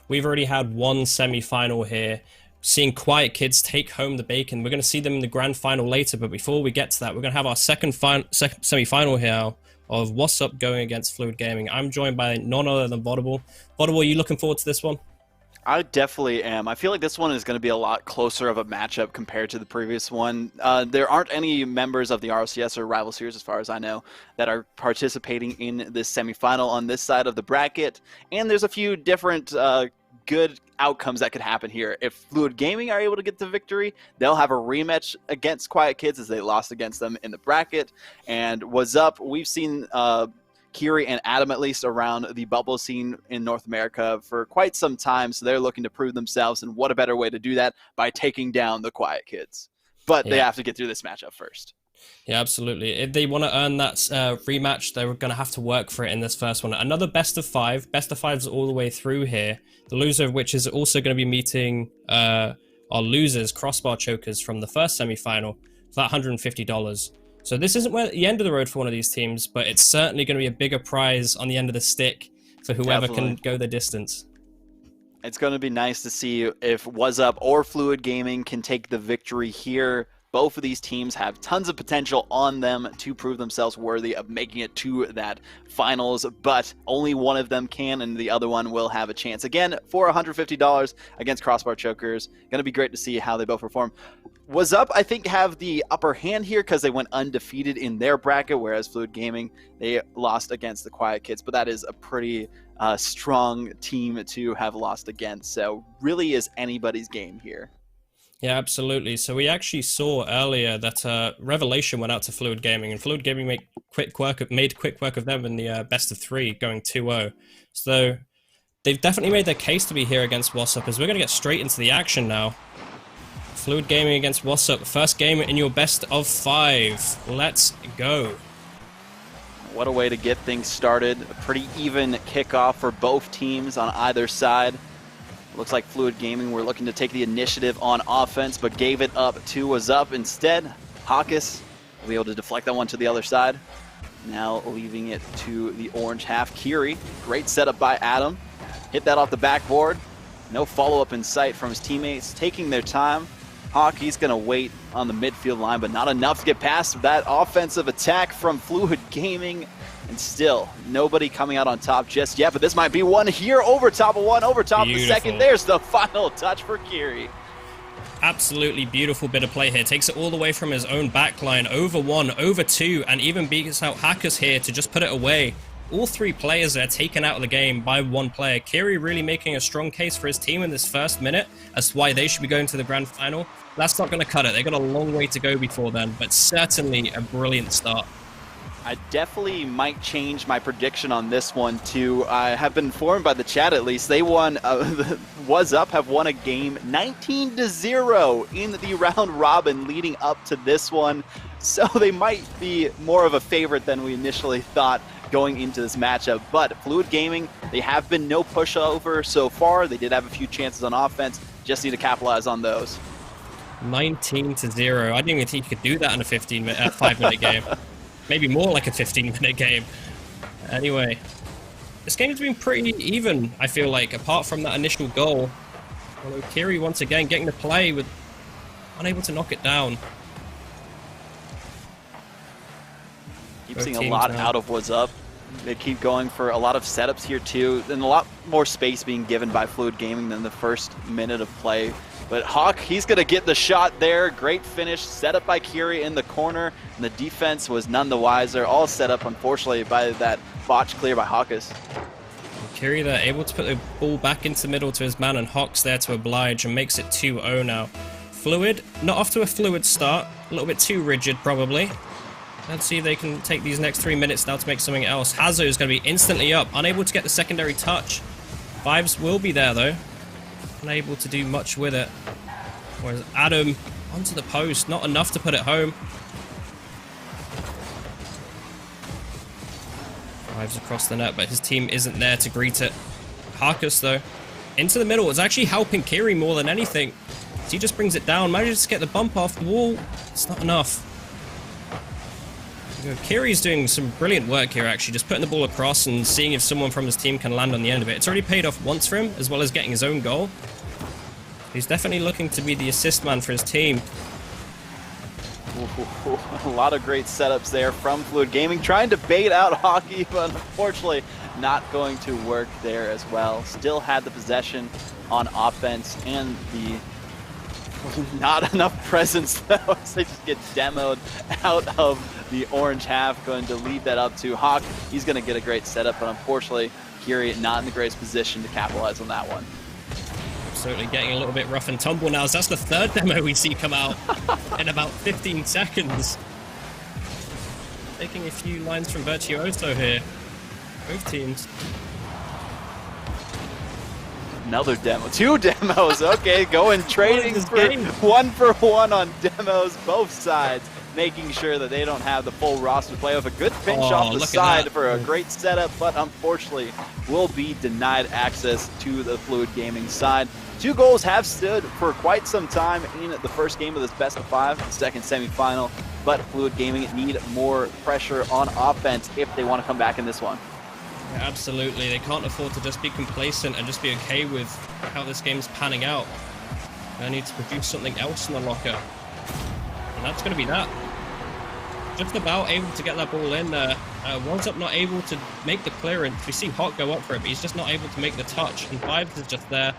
we've already had one semi-final here, seeing Quiet Kids take home the bacon. We're going to see them in the grand final later, but before we get to that, we're going to have our second semi-final here of What's Up going against Fluid Gaming. I'm joined by none other than Vodable. Vodable, are you looking forward to this one? I definitely am. I feel like this one is going to be a lot closer of a matchup compared to the previous one. There aren't any members of the RLCS or Rival Series, as far as I know, that are participating in this semifinal on this side of the bracket. And there's a few different good outcomes that could happen here. If Fluid Gaming are able to get the victory, they'll have a rematch against Quiet Kids as they lost against them in the bracket. And What's Up, we've seen Kiri and Adam at least around the bubble scene in North America for quite some time, so they're looking to prove themselves, and what a better way to do that by taking down the Quiet Kids. But they have to get through this matchup first. Yeah, absolutely. If they want to earn that rematch, they're going to have to work for it in this first one. Another best of fives all the way through here, the loser of which is also going to be meeting our losers, Crossbar Chokers, from the first semi-final for that $150. So this isn't the end of the road for one of these teams, but it's certainly going to be a bigger prize on the end of the stick for whoever can go the distance. It's going to be nice to see if What's Up or Fluid Gaming can take the victory here. Both of these teams have tons of potential on them to prove themselves worthy of making it to that finals, but only one of them can, and the other one will have a chance again for $150 against Crossbar Chokers. Going to be great to see how they both perform. What's Up, I think, have the upper hand here because they went undefeated in their bracket, whereas Fluid Gaming, they lost against the Quiet Kids, but that is a pretty strong team to have lost against, so really is anybody's game here. Yeah, absolutely. So we actually saw earlier that Revelation went out to Fluid Gaming, and Fluid Gaming made quick work of them in the best of 3, going 2-0. So they've definitely made their case to be here against What's Up, as we're going to get straight into the action now. Fluid Gaming against What's Up. First game in your best of 5. Let's go. What a way to get things started. A pretty even kickoff for both teams on either side. Looks like Fluid Gaming were looking to take the initiative on offense, but gave it up to What's Up instead. Hawkus will be able to deflect that one to the other side. Now leaving it to the orange half. Kiri, great setup by Adam. Hit that off the backboard. No follow-up in sight from his teammates, taking their time. Hawk, he's going to wait on the midfield line, but not enough to get past that offensive attack from Fluid Gaming. And still, nobody coming out on top just yet, but this might be one here. Over top of one, over top of the second. There's the final touch for Kiri. Absolutely beautiful bit of play here. Takes it all the way from his own backline. Over 1, over 2, and even beats out Hackers here to just put it away. All 3 players are taken out of the game by 1 player. Kiri really making a strong case for his team in this first minute as to why they should be going to the grand final. That's not going to cut it. They've got a long way to go before then, but certainly a brilliant start. I definitely might change my prediction on this one too. I have been informed by the chat, at least. They won, What's Up have won a game 19-0 in the round robin leading up to this one. So they might be more of a favorite than we initially thought going into this matchup. But Fluid Gaming, they have been no pushover so far. They did have a few chances on offense. Just need to capitalize on those. 19-0. I didn't even think you could do that in a 5-minute game. Maybe more like a 15-minute game. Anyway, this game's been pretty even, I feel like, apart from that initial goal. Although Kiri, once again, getting the play, with unable to knock it down. Keep seeing a lot out of What's Up. They keep going for a lot of setups here, too, and a lot more space being given by Fluid Gaming than the first minute of play. But Hawk, he's going to get the shot there. Great finish, set up by Kiri in the corner, and the defense was none the wiser. All set up, unfortunately, by that botch clear by Hawkus. Kiri there, able to put the ball back into the middle to his man, and Hawk's there to oblige and makes it 2-0 now. Fluid, not off to a fluid start. A little bit too rigid, probably. Let's see if they can take these next 3 minutes now to make something else. Hazo is going to be instantly up, unable to get the secondary touch. Vibes will be there, though. Unable to do much with it. Whereas Adam onto the post, not enough to put it home. Drives across the net, but his team isn't there to greet it. Harkus, though, into the middle. It's actually helping Kiri more than anything. So he just brings it down, manages to get the bump off the wall. It's not enough. Kiri's doing some brilliant work here, actually, just putting the ball across and seeing if someone from his team can land on the end of it. It's already paid off once for him, as well as getting his own goal. He's definitely looking to be the assist man for his team. Ooh, a lot of great setups there from Fluid Gaming, trying to bait out Hockey, but unfortunately not going to work there as well. Still had the possession on offense and the not enough presence though, as they just get demoed out of the orange half. Going to leave that up to Hawk. He's going to get a great setup, but unfortunately Kiri not in the greatest position to capitalize on that one. Absolutely getting a little bit rough and tumble now, as that's the third demo we see come out in about 15 seconds. Taking a few lines from Virtuoso here, both teams. Another demo, 2 demos, okay, going trading for one on demos, both sides, making sure that they don't have the full roster play with a good pinch off the side for a great setup, but unfortunately will be denied access to the Fluid Gaming side. 2 goals have stood for quite some time in the first game of this best of 5, the second semifinal, but Fluid Gaming need more pressure on offense if they want to come back in this one. Yeah, absolutely, they can't afford to just be complacent and just be okay with how this game's panning out. They need to produce something else in the locker, and that's going to be that. Just about able to get that ball in there. One's up not able to make the clearance. We see Hawk go up for it, but he's just not able to make the touch, and Fives is just there.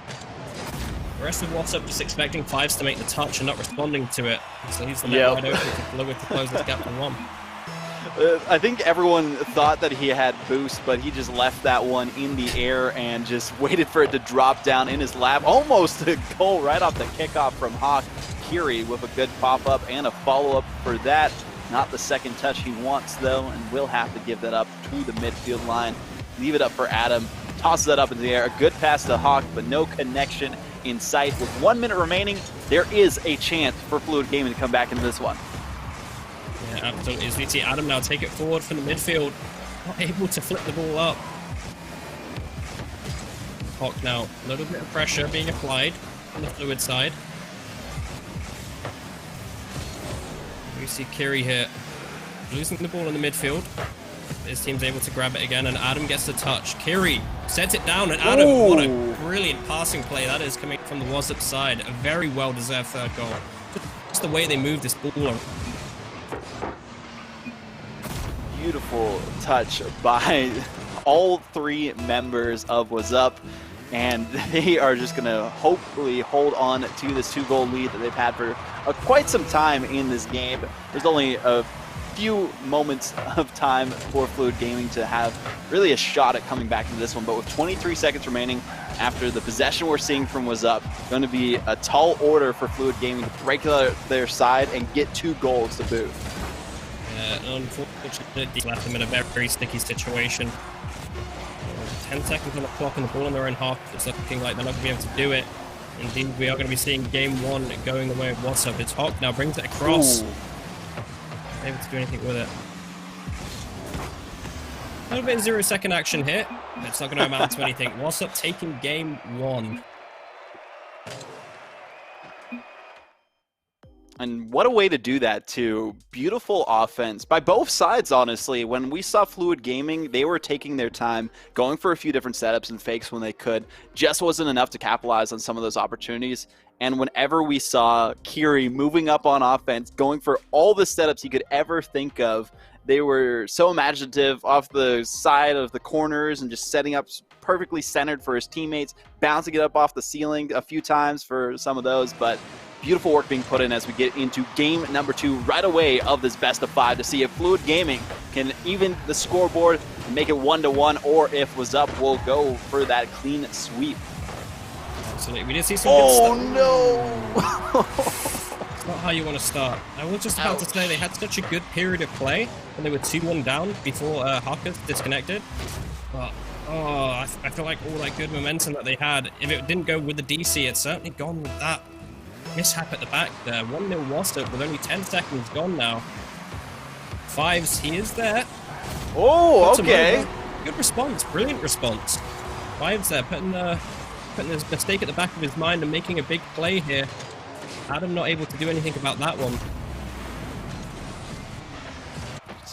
The rest of What's Up just expecting Fives to make the touch and not responding to it. So he's the net wide open to close this gap to 1. I think everyone thought that he had boost, but he just left that one in the air and just waited for it to drop down in his lap. Almost a goal right off the kickoff from Hawk. Kiri with a good pop-up and a follow-up for that. Not the second touch he wants, though, and will have to give that up to the midfield line. Leave it up for Adam. Tosses that up in the air. A good pass to Hawk, but no connection in sight. With 1 minute remaining, there is a chance for Fluid Gaming to come back into this one. Yeah, absolutely. As we see Adam now take it forward from the midfield. Not able to flip the ball up. Hawk now, a little bit of pressure being applied on the Fluid side. We see Kiri here losing the ball in the midfield. His team's able to grab it again, and Adam gets the touch. Kiri sets it down, and Adam, what a brilliant passing play that is coming from the What's Up side. A very well-deserved third goal. Just the way they move this ball around. Beautiful touch by all 3 members of What's Up, and they are just going to hopefully hold on to this 2-goal lead that they've had for quite some time in this game. There's only a few moments of time for Fluid Gaming to have really a shot at coming back into this one, but with 23 seconds remaining after the possession we're seeing from What's Up, going to be a tall order for Fluid Gaming to break their side and get 2 goals to boot. Unfortunately, left them in a very sticky situation. 10 seconds on the clock and the ball in their own half. It's looking like they're not going to be able to do it. Indeed, we are going to be seeing game 1 going the way of What's Up. It's Hawk now, brings it across. Not able to do anything with it. A little bit of 0-second action here. It's not going to amount to anything. What's Up taking game 1. And what a way to do that, too. Beautiful offense by both sides, honestly. When we saw Fluid Gaming, they were taking their time, going for a few different setups and fakes when they could. Just wasn't enough to capitalize on some of those opportunities. And whenever we saw Kiri moving up on offense, going for all the setups he could ever think of, they were so imaginative off the side of the corners and just setting up perfectly centered for his teammates, bouncing it up off the ceiling a few times for some of those, but beautiful work being put in as we get into game number 2 right away of this best of 5 to see if Fluid Gaming can even the scoreboard and make it 1-1, or if What's Up will go for that clean sweep. Absolutely. We did see some good stuff. Oh, no! It's not how you want to start. I was just about to say they had such a good period of play when they were 2-1 down before Hackers disconnected. But, I feel like all that good momentum that they had, if it didn't go with the DC, it's certainly gone with that mishap at the back there. 1-0 What's Up with only 10 seconds gone now. Fives, he is there. Oh, okay. Good response, brilliant response. Fives there, putting his mistake at the back of his mind and making a big play here. Adam not able to do anything about that one.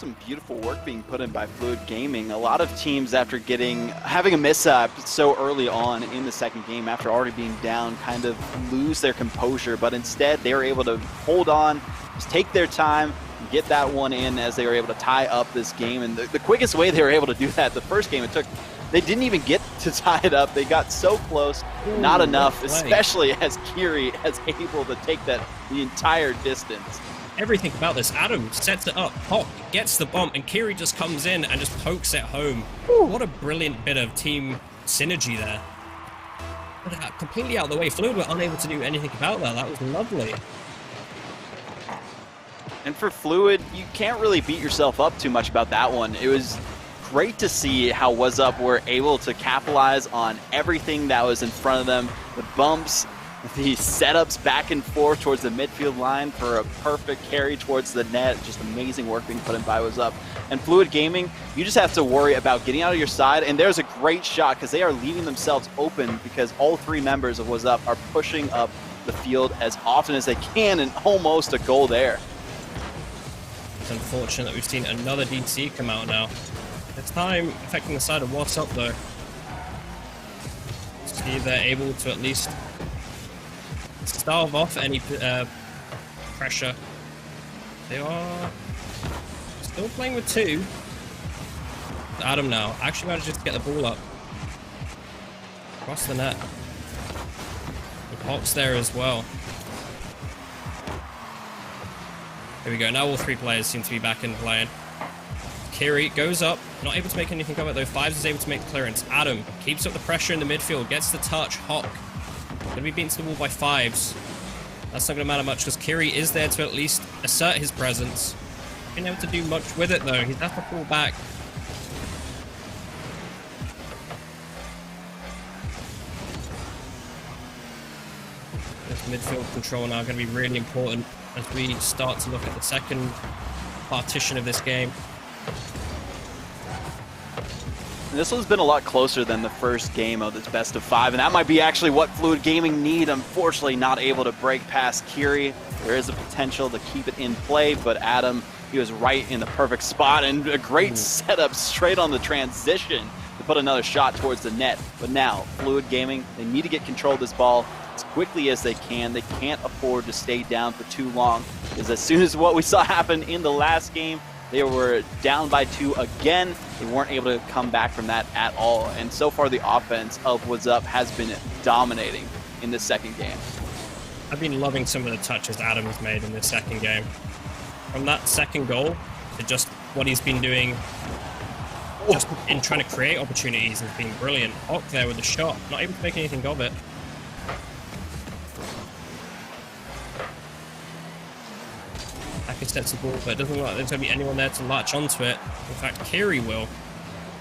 some beautiful work being put in by Fluid Gaming. A lot of teams, after having a mishap so early on in the second game, after already being down, kind of lose their composure, but instead they were able to hold on, just take their time, get that one in as they were able to tie up this game. And the quickest way they were able to do that, the first game, they didn't even get to tie it up. They got so close, not enough, especially as Kiri is able to take that the entire distance. Everything about this. Adam sets it up, Hawk gets the bump, and Kiri just comes in and just pokes it home. What a brilliant bit of team synergy there. But completely out of the way. Fluid were unable to do anything about that. That was lovely. And for Fluid, you can't really beat yourself up too much about that one. It was great to see how What's Up were able to capitalize on everything that was in front of them. The bumps, the setups back and forth towards the midfield line for a perfect carry towards the net. Just amazing work being put in by What's Up. And Fluid Gaming, you just have to worry about getting out of your side. And there's a great shot because they are leaving themselves open because all three members of What's Up are pushing up the field as often as they can, and almost a goal there. It's unfortunate that we've seen another DC come out now. This time affecting the side of What's Up though. See if they're able to at least starve off any pressure. They are still playing with two. Adam now actually manages to get the ball up across the net. The Hawk's there as well. Here we go. Now all three players seem to be back in playing. Kiri goes up, not able to make anything of it though. Fives is able to make the clearance. Adam keeps up the pressure in the midfield, gets the touch. Hawk gonna be beaten to the wall by Fives. That's not gonna matter much because Kiri is there to at least assert his presence. Being able to do much with it though. He's has to fall back. This midfield control now going to be really important as we start to look at the second partition of this game. This one's been a lot closer than the first game of this best of five, and that might be actually what Fluid Gaming need. Unfortunately, not able to break past Kiri. There is a potential to keep it in play, but Adam, he was right in the perfect spot, and a great setup straight on the transition to put another shot towards the net. But now, Fluid Gaming, they need to get control of this ball as quickly as they can. They can't afford to stay down for too long, because as soon as what we saw happen in the last game, they were down by 2 again. They weren't able to come back from that at all. And so far, the offense of What's Up has been dominating in this second game. I've been loving some of the touches Adam has made in this second game. From that second goal to just what he's been doing just in trying to create opportunities has been brilliant. Hawk there with the shot, not able to make anything of it. Back sensible, but it doesn't look like there's going to be anyone there to latch onto it. In fact, Kiri will.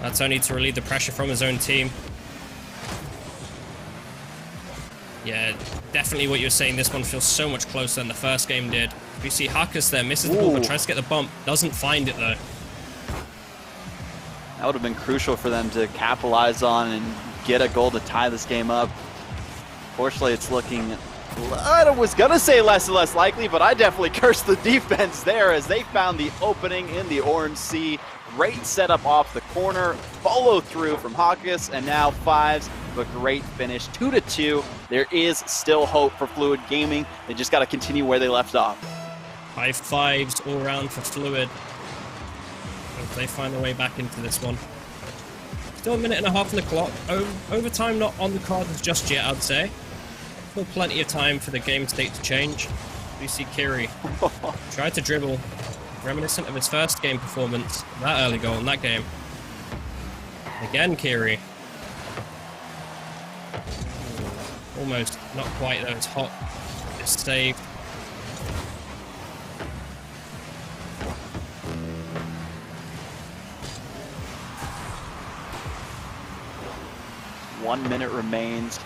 That's only to relieve the pressure from his own team. Yeah, definitely what you're saying. This one feels so much closer than the first game did. We see Hakas there, misses the ball, but tries to get the bump. Doesn't find it, though. That would have been crucial for them to capitalize on and get a goal to tie this game up. Fortunately, it's looking... I was going to say less and less likely, but I definitely cursed the defense there as they found the opening in the Orange Sea. Great setup off the corner, follow through from Hakas, and now Fives, but great finish. 2-2. There is still hope for Fluid Gaming. They just got to continue where they left off. 5 fives all around for Fluid. If they find their way back into this one. Still a minute and a half on the clock. Overtime not on the cards just yet, I'd say. Still plenty of time for the game state to change. We see Kiri tried to dribble, reminiscent of his first game performance, that early goal in that game. Again, Kiri. Almost, not quite though, it's hot. It's saved. One minute remains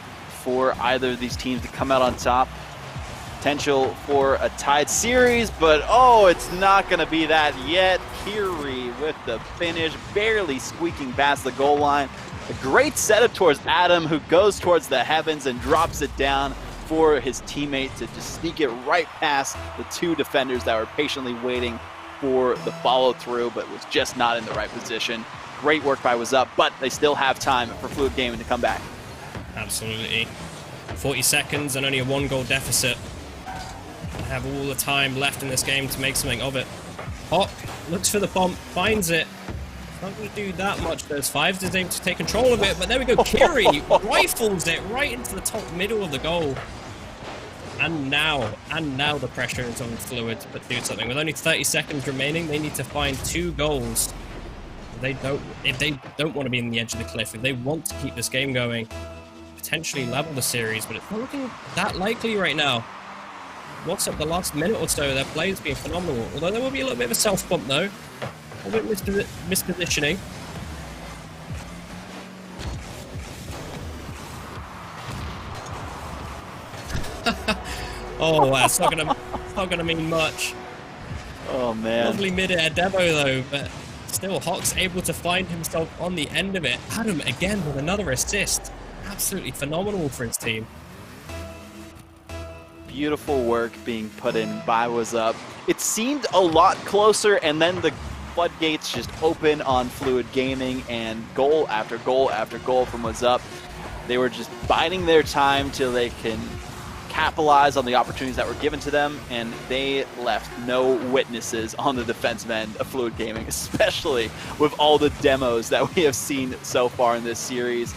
for either of these teams to come out on top. Potential for a tied series, but oh, it's not going to be that yet. Kiri with the finish, barely squeaking past the goal line. A great setup towards Adam, who goes towards the heavens and drops it down for his teammate to just sneak it right past the 2 defenders that were patiently waiting. for the follow through, but was just not in the right position. Great work by Was Up, but they still have time for Fluid Gaming to come back. Absolutely. 40 seconds and only a 1-goal deficit. They have all the time left in this game to make something of it. Hawk looks for the bomb, finds it. Not going to do that much. Those fives is able to take control of it, but there we go. Kiri rifles it right into the top middle of the goal. And now the pressure is on Fluid to do something. With only 30 seconds remaining, they need to find 2 goals. If they don't want to be in the edge of the cliff, if they want to keep this game going, potentially level the series, but it's not looking that likely right now. What's up the last minute or so? Their play has been phenomenal. Although there will be a little bit of a self bump though. A bit mispositioning. Oh, that's not gonna mean much. Oh man. Lovely mid-air demo though, but still Hawk's able to find himself on the end of it. Adam again with another assist. Absolutely phenomenal for his team. Beautiful work being put in by Was Up. It seemed a lot closer, and then the floodgates just open on Fluid Gaming, and goal after goal after goal from Was Up. They were just biding their time till they can capitalize on the opportunities that were given to them, and they left no witnesses on the defensive end of Fluid Gaming, especially with all the demos that we have seen so far in this series.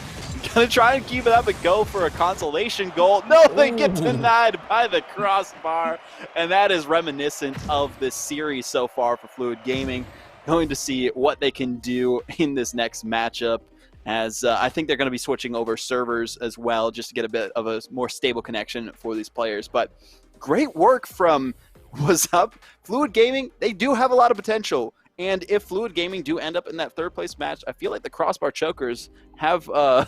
Gonna try and keep it up and go for a consolation goal. No, they get denied by the crossbar, and that is reminiscent of this series so far for Fluid Gaming. Going to see what they can do in this next matchup, as I think they're going to be switching over servers as well, just to get a bit of a more stable connection for these players. But great work from Was Up. Fluid Gaming, they do have a lot of potential. And if Fluid Gaming do end up in that 3rd place match, I feel like the Crossbar Chokers have their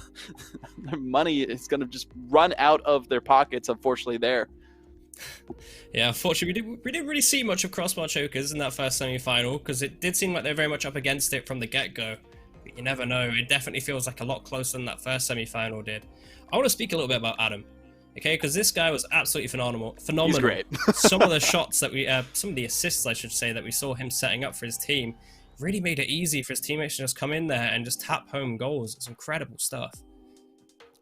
money is going to just run out of their pockets, unfortunately, there. Yeah, unfortunately, we didn't really see much of Crossbar Chokers in that first semi-final, because it did seem like they're very much up against it from the get-go. But you never know. It definitely feels like a lot closer than that first semi-final did. I want to speak a little bit about Adam. Okay, because this guy was absolutely phenomenal. He's great. Some of the shots that some of the assists, I should say, that we saw him setting up for his team really made it easy for his teammates to just come in there and just tap home goals. It's incredible stuff.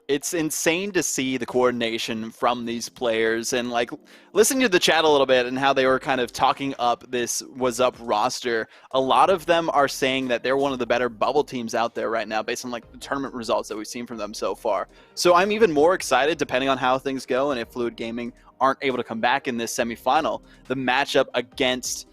It's insane to see the coordination from these players, and like listening to the chat a little bit and how they were kind of talking up this Was Up roster. A lot of them are saying that they're one of the better bubble teams out there right now based on like the tournament results that we've seen from them so far. So I'm even more excited depending on how things go, and if Fluid Gaming aren't able to come back in this semifinal, the matchup against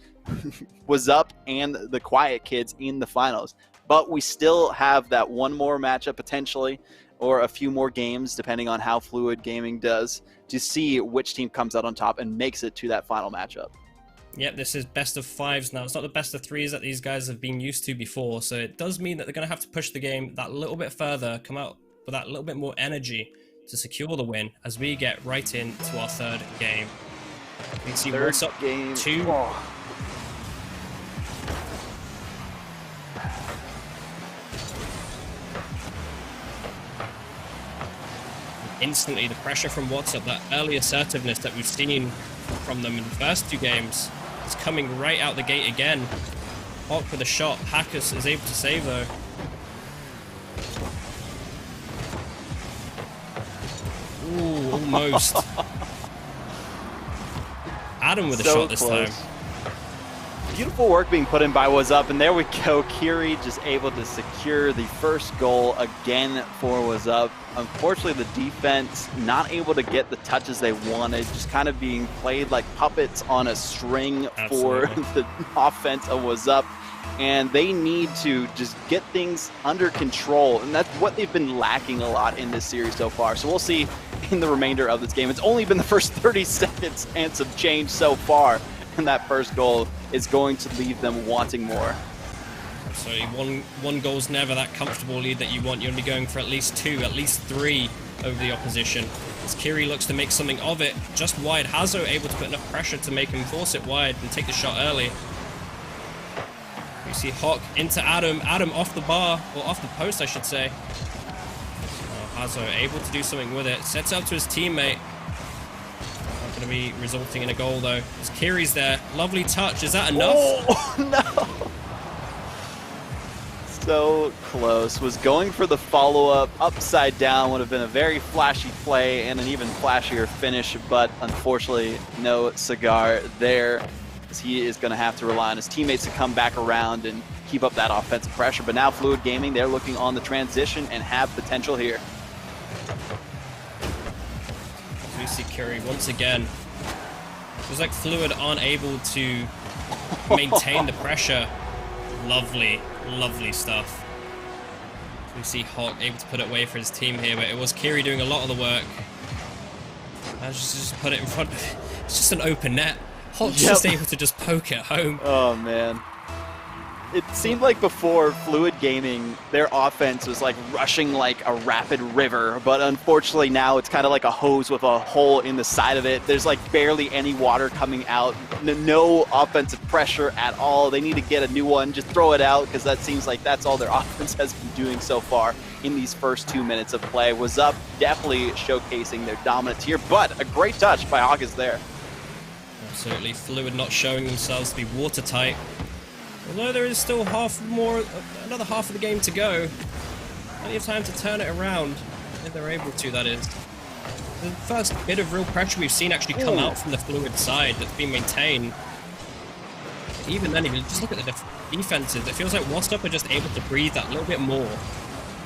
Was Up and the Quiet Kids in the finals. But we still have that one more matchup potentially, or a few more games, depending on how Fluid Gaming does, to see which team comes out on top and makes it to that final matchup. Yep, this is best of 5s now. It's not the best of 3s that these guys have been used to before, so it does mean that they're going to have to push the game that little bit further, come out with that little bit more energy to secure the win as we get right into our 3rd game. We see what's up game 2. Oh. Instantly, the pressure from What's Up, that early assertiveness that we've seen from them in the first 2 games, is coming right out the gate again. Hawk with a shot. Hackers is able to save though. Ooh, almost. Adam with a shot this time. Beautiful work being put in by Was Up, and there we go. Kiri just able to secure the first goal again for Was Up. Unfortunately, the defense not able to get the touches they wanted, just kind of being played like puppets on a string. Absolutely. For the offense of Was Up. And they need to just get things under control, and that's what they've been lacking a lot in this series so far. So we'll see in the remainder of this game. It's only been the first 30 seconds and some change so far, and that first goal is going to leave them wanting more. So one goal's never that comfortable lead that you want. You're going to be going for at least 2, at least 3 over the opposition. As Kiri looks to make something of it, just wide. Hazo able to put enough pressure to make him force it wide and take the shot early. We see Hawk into Adam. Adam off the bar, or off the post, I should say. Oh, Hazo able to do something with it. Sets up to his teammate. Not going to to be resulting in a goal, though. As Kiri's there. Lovely touch. Is that enough? Oh, no. So close. Was going for the follow-up. Upside down would have been a very flashy play and an even flashier finish, but unfortunately, no cigar there, as he is going to have to rely on his teammates to come back around and keep up that offensive pressure. But now Fluid Gaming, they're looking on the transition and have potential here. We see Kiri once again. It was like Fluid aren't able to maintain the pressure. Lovely, lovely stuff. We see Hawk able to put it away for his team here, but it was Kiri doing a lot of the work. I just put it in front. It's just an open net. Hawk's just able to just poke it home. Oh, man. It seemed like before Fluid Gaming, their offense was like rushing like a rapid river, but unfortunately now it's kind of like a hose with a hole in the side of it. There's like barely any water coming out, no offensive pressure at all. They need to get a new one, just throw it out, because that seems like that's all their offense has been doing so far in these first 2 minutes of play. Was up, definitely showcasing their dominance here, but a great touch by Hawkins there. Absolutely, Fluid not showing themselves to be watertight. Although there is still another half of the game to go. Plenty of time to turn it around, if they're able to, that is. The first bit of real pressure we've seen actually come out from the Fluid side that's been maintained. Even then, if you just look at the defenses, it feels like Wasp are just able to breathe that little bit more.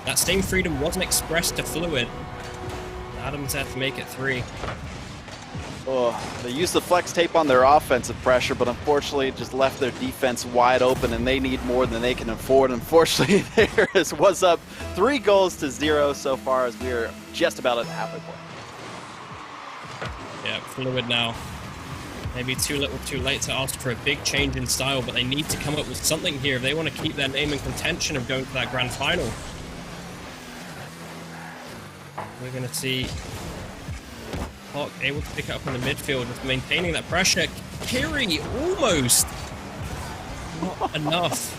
That same freedom wasn't expressed to Fluid. Adams had to make it 3. Oh, they used the flex tape on their offensive pressure, but unfortunately it just left their defense wide open, and they need more than they can afford. Unfortunately, there was up 3 goals to 0 so far, as we are just about at the halfway point. Yeah, Fluid now. Maybe too little too late to ask for a big change in style, but they need to come up with something here if they want to keep their name in contention of going to that grand final. We're going to see Hawk able to pick it up in the midfield, just maintaining that pressure. Kiri almost not enough.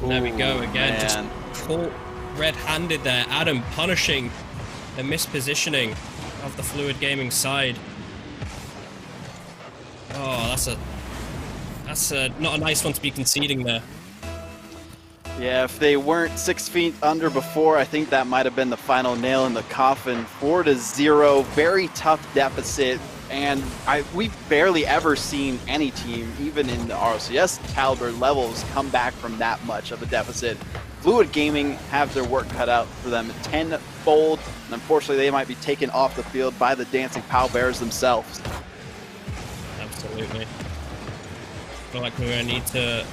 There we go again, just caught red-handed there. Adam punishing the mispositioning of the Fluid Gaming side. Oh, that's not a nice one to be conceding there. Yeah, if they weren't 6 feet under before, I think that might have been the final nail in the coffin. 4-0, very tough deficit, and we've barely ever seen any team, even in the RLCS caliber levels, come back from that much of a deficit. Fluid Gaming have their work cut out for them tenfold, and unfortunately they might be taken off the field by the Dancing Pallbearers themselves. Absolutely. I feel like we're going to need to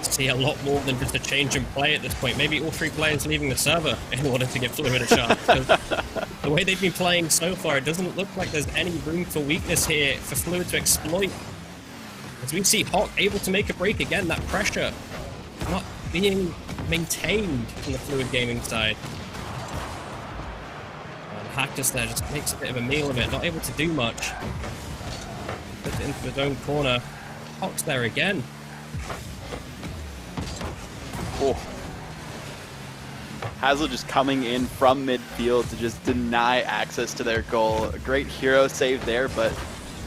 see a lot more than just a change in play at this point. Maybe all 3 players leaving the server in order to give Fluid a chance. The way they've been playing so far, it doesn't look like there's any room for weakness here for Fluid to exploit. As we see Hawk able to make a break again, that pressure not being maintained from the Fluid Gaming side. And Hactus there just makes a bit of a meal of it, not able to do much. Puts it into his own corner. Hawk's there again. Oh. Hazel just coming in from midfield to just deny access to their goal. A great hero save there, but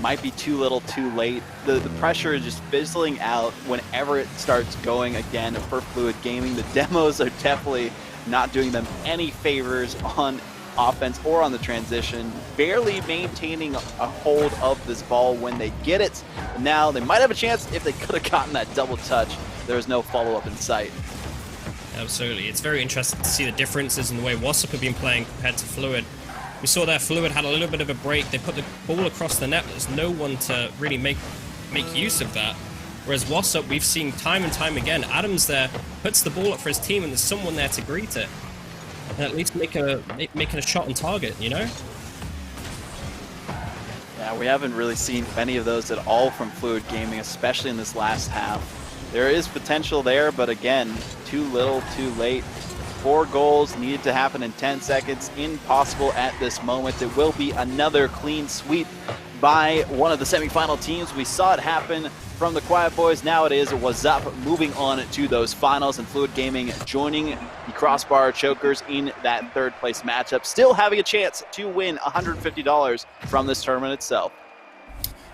might be too little too late. The pressure is just fizzling out whenever it starts going again for Fluid Gaming. The demos are definitely not doing them any favors on offense or on the transition, barely maintaining a hold of this ball when they get it. And now they might have a chance if they could have gotten that double touch. There was no follow-up in sight. Absolutely. It's very interesting to see the differences in the way Wasp have been playing compared to Fluid. We saw there Fluid had a little bit of a break. They put the ball across the net, but there's no one to really make use of that. Whereas Wasp, we've seen time and time again, Adams there puts the ball up for his team and there's someone there to greet it. And at least making a shot on target, you know? Yeah, we haven't really seen any of those at all from Fluid Gaming, especially in this last half. There is potential there, but again, too little, too late. 4 goals needed to happen in 10 seconds. Impossible at this moment. It will be another clean sweep by one of the semifinal teams. We saw it happen from the Quiet Boys. Now it is What's Up moving on to those finals, and Fluid Gaming joining the Crossbar Chokers in that third place matchup, still having a chance to win $150 from this tournament itself.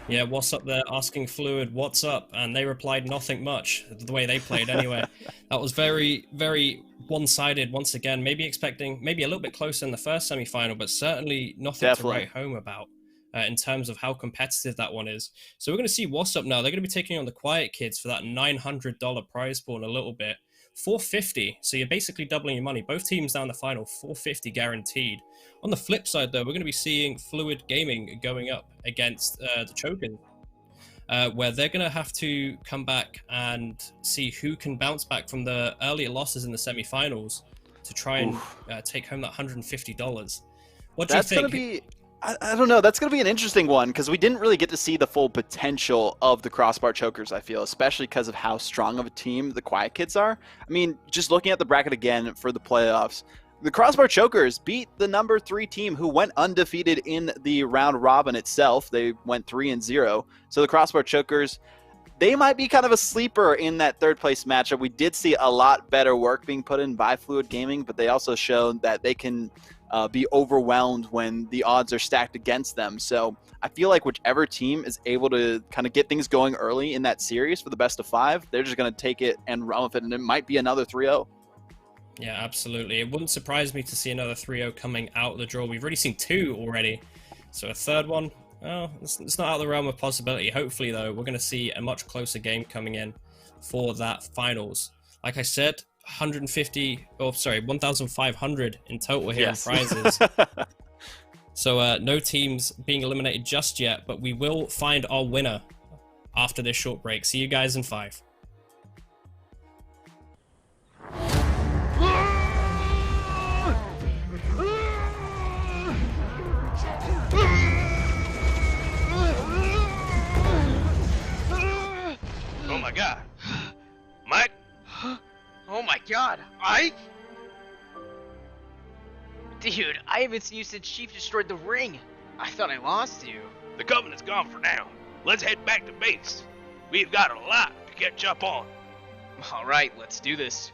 Yeah, What's Up there asking Fluid, what's up? And they replied nothing much, the way they played anyway. That was very, very one-sided once again. Maybe expecting, maybe a little bit closer in the first semi-final, but certainly nothing to write home about in terms of how competitive that one is. So we're going to see What's Up now. They're going to be taking on the Quiet Kids for that $900 prize pool in a little bit. $450, so you're basically doubling your money. Both teams down the final, $450 guaranteed. On the flip side, though, we're going to be seeing Fluid Gaming going up against the Chokers, where they're going to have to come back and see who can bounce back from the earlier losses in the semifinals to try and take home that $150. What do you think? That's going to be... I don't know. That's going to be an interesting one because we didn't really get to see the full potential of the Crossbar Chokers, I feel, especially because of how strong of a team the Quiet Kids are. I mean, just looking at the bracket again for the playoffs, the Crossbar Chokers beat the number 3 team who went undefeated in the round robin itself. They went 3-0. So the Crossbar Chokers, they might be kind of a sleeper in that third place matchup. We did see a lot better work being put in by Fluid Gaming, but they also showed that they can be overwhelmed when the odds are stacked against them. So I feel like whichever team is able to kind of get things going early in that series for the best of 5, they're just going to take it and run with it, and it might be another 3-0. Yeah, absolutely. It wouldn't surprise me to see another 3-0 coming out of the draw. We've already seen 2 already. So a third one, oh, it's not out of the realm of possibility. Hopefully, though, we're going to see a much closer game coming in for that finals. Like I said, 1,500 in total here in prizes. So no teams being eliminated just yet, but we will find our winner after this short break. See you guys in 5. Oh my god. Mike? Oh my god, Ike? Dude, I haven't seen you since Chief destroyed the ring. I thought I lost you. The Covenant's gone for now. Let's head back to base. We've got a lot to catch up on. Alright, let's do this.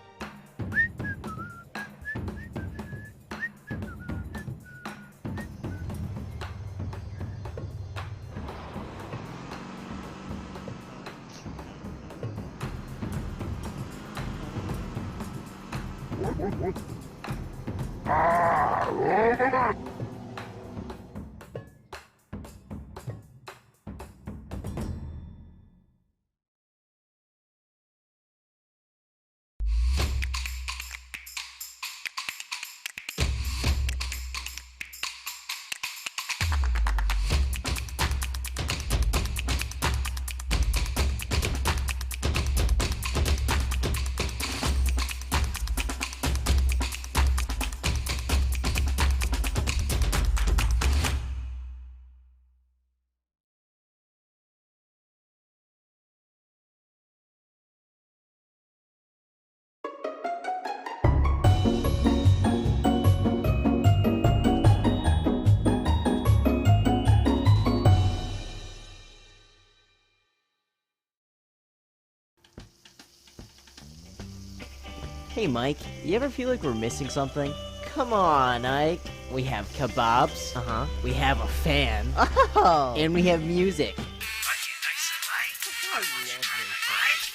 Hey Mike, you ever feel like we're missing something? Come on, Ike. We have kebabs. We have a fan. Oh. And we have music.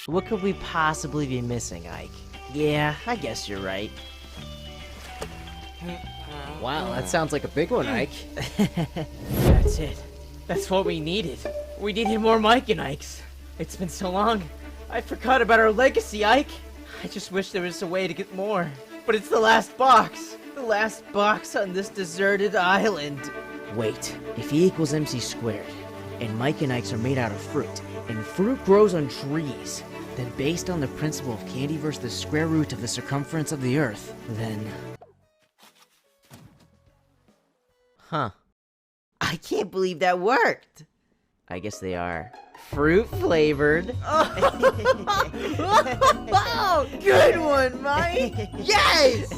What could we possibly be missing, Ike? Yeah, I guess you're right. Wow, that sounds like a big one, Ike. That's it. That's what we needed. We needed more Mike and Ikes. It's been so long. I forgot about our legacy, Ike. I just wish there was a way to get more. But it's the last box. The last box on this deserted island. Wait, if E equals MC squared, and Mike and Ikes are made out of fruit, and fruit grows on trees, then based on the principle of candy versus the square root of the circumference of the earth, then... Huh. I can't believe that worked. I guess they are fruit flavored. Oh, good one, Mike. Yes.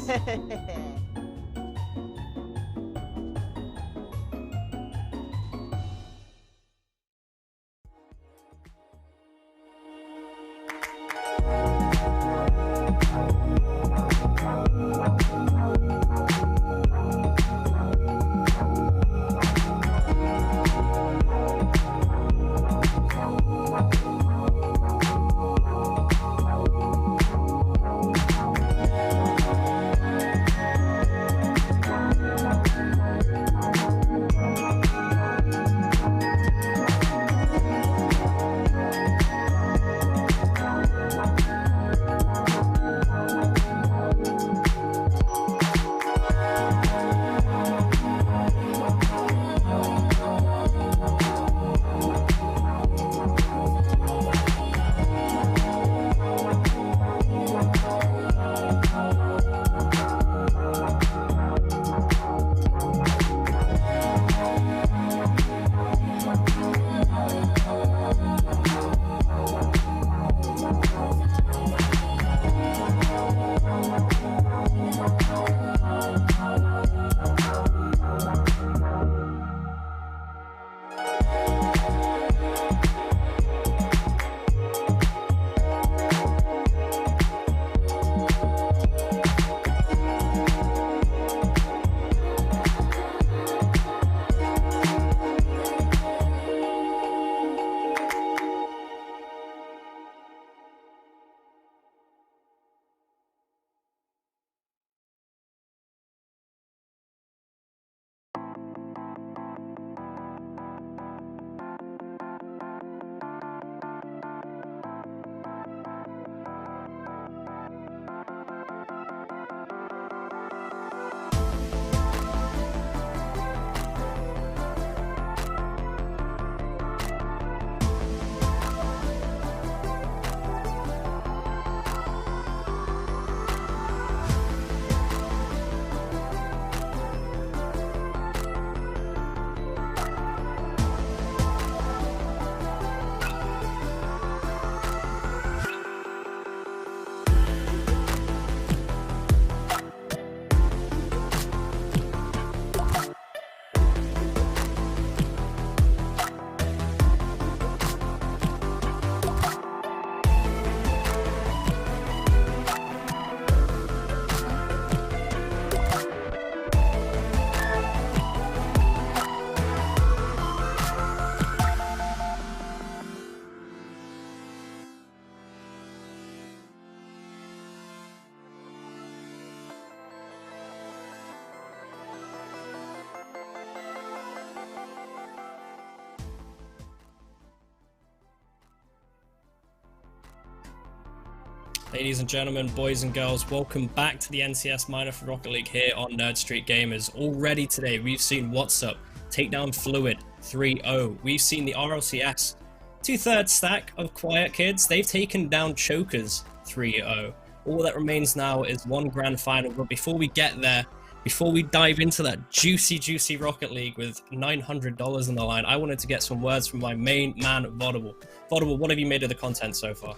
Ladies and gentlemen, boys and girls, welcome back to the NCS Minor for Rocket League here on Nerd Street Gamers. Already today, we've seen What's Up take down Fluid 3-0. We've seen the RLCS 2/3 stack of Quiet Kids. They've taken down Chokers 3-0. All that remains now is one grand final, but before we get there, before we dive into that juicy Rocket League with $900 on the line, I wanted to get some words from my main man, Vodable. Vodable, what have you made of the content so far?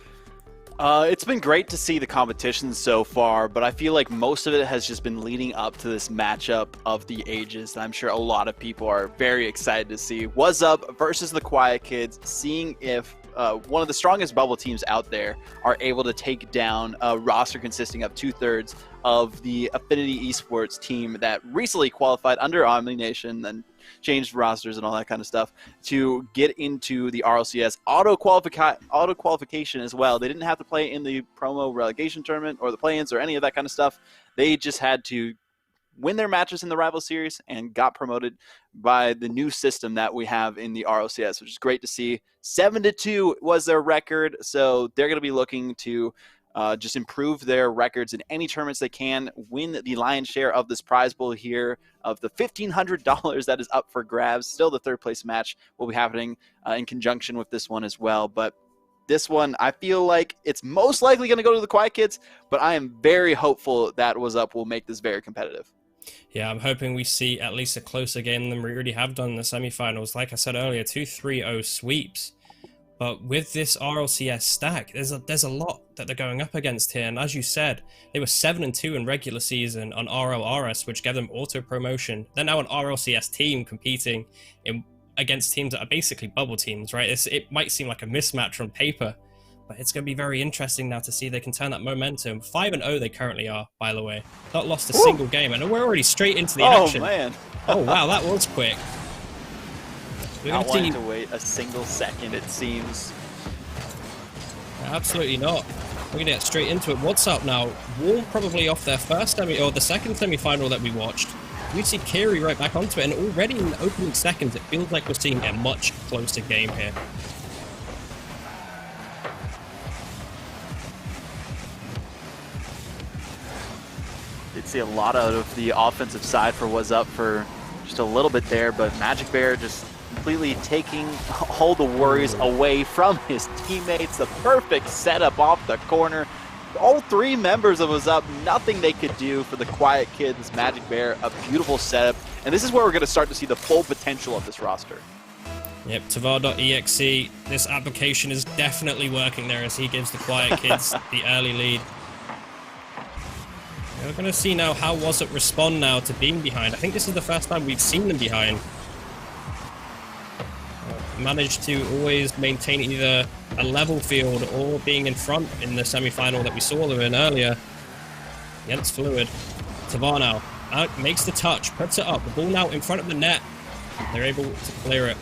It's been great to see the competition so far, but I feel like most of it has just been leading up to this matchup of the ages that I'm sure a lot of people are very excited to see. What's Up versus the Quiet Kids, seeing if one of the strongest bubble teams out there are able to take down a roster consisting of 2/3 of the Affinity Esports team that recently qualified under Omni Nation and changed rosters and all that kind of stuff to get into the RLCS auto qualification as well. They didn't have to play in the promo relegation tournament or the play-ins or any of that kind of stuff. They just had to win their matches in the rival series and got promoted by the new system that we have in the RLCS, which is great to see. 7-2 was their record, so they're going to be looking to just improve their records in any tournaments they can, win the lion's share of this prize pool here of the $1,500 that is up for grabs. Still, the third place match will be happening in conjunction with this one as well. But this one, I feel like it's most likely going to go to the Quiet Kids, but I am very hopeful that What's Up will make this very competitive. Yeah, I'm hoping we see at least a closer game than we already have done in the semifinals. Like I said earlier, 2-3-0 sweeps. But with this RLCS stack, there's a lot that they're going up against here. And as you said, they were 7-2 in regular season on RLRS, which gave them auto promotion. They're now an RLCS team competing against teams that are basically bubble teams, right? It might seem like a mismatch on paper, but it's going to be very interesting now to see if they can turn that momentum. 5-0 they currently are, by the way. Not lost a single game, and we're already straight into the action. Oh, man. Oh, wow, that was quick. Not wanting to wait a single second, it seems. Absolutely not. We're going to get straight into it. What's Up now? Warm probably off their first or the second semi-final that we watched. We see Kiri right back onto it, and already in the opening seconds, it feels like we're seeing a much closer game here. Did see a lot out of the offensive side for What's Up for just a little bit there, but Magic Bear just completely taking all the worries away from his teammates. The perfect setup off the corner. All three members of What's Up, nothing they could do for the Quiet Kids. Magic Bear, a beautiful setup. And this is where we're going to start to see the full potential of this roster. Yep, Tavar.exe, this application is definitely working there as he gives the Quiet Kids the early lead. We're going to see now how What's Up respond now to being behind. I think this is the first time we've seen them behind. Managed to always maintain either a level field or being in front in the semi-final that we saw them in earlier against Fluid. Tavar now makes the touch, puts it up, the ball now in front of the net. They're able to clear it.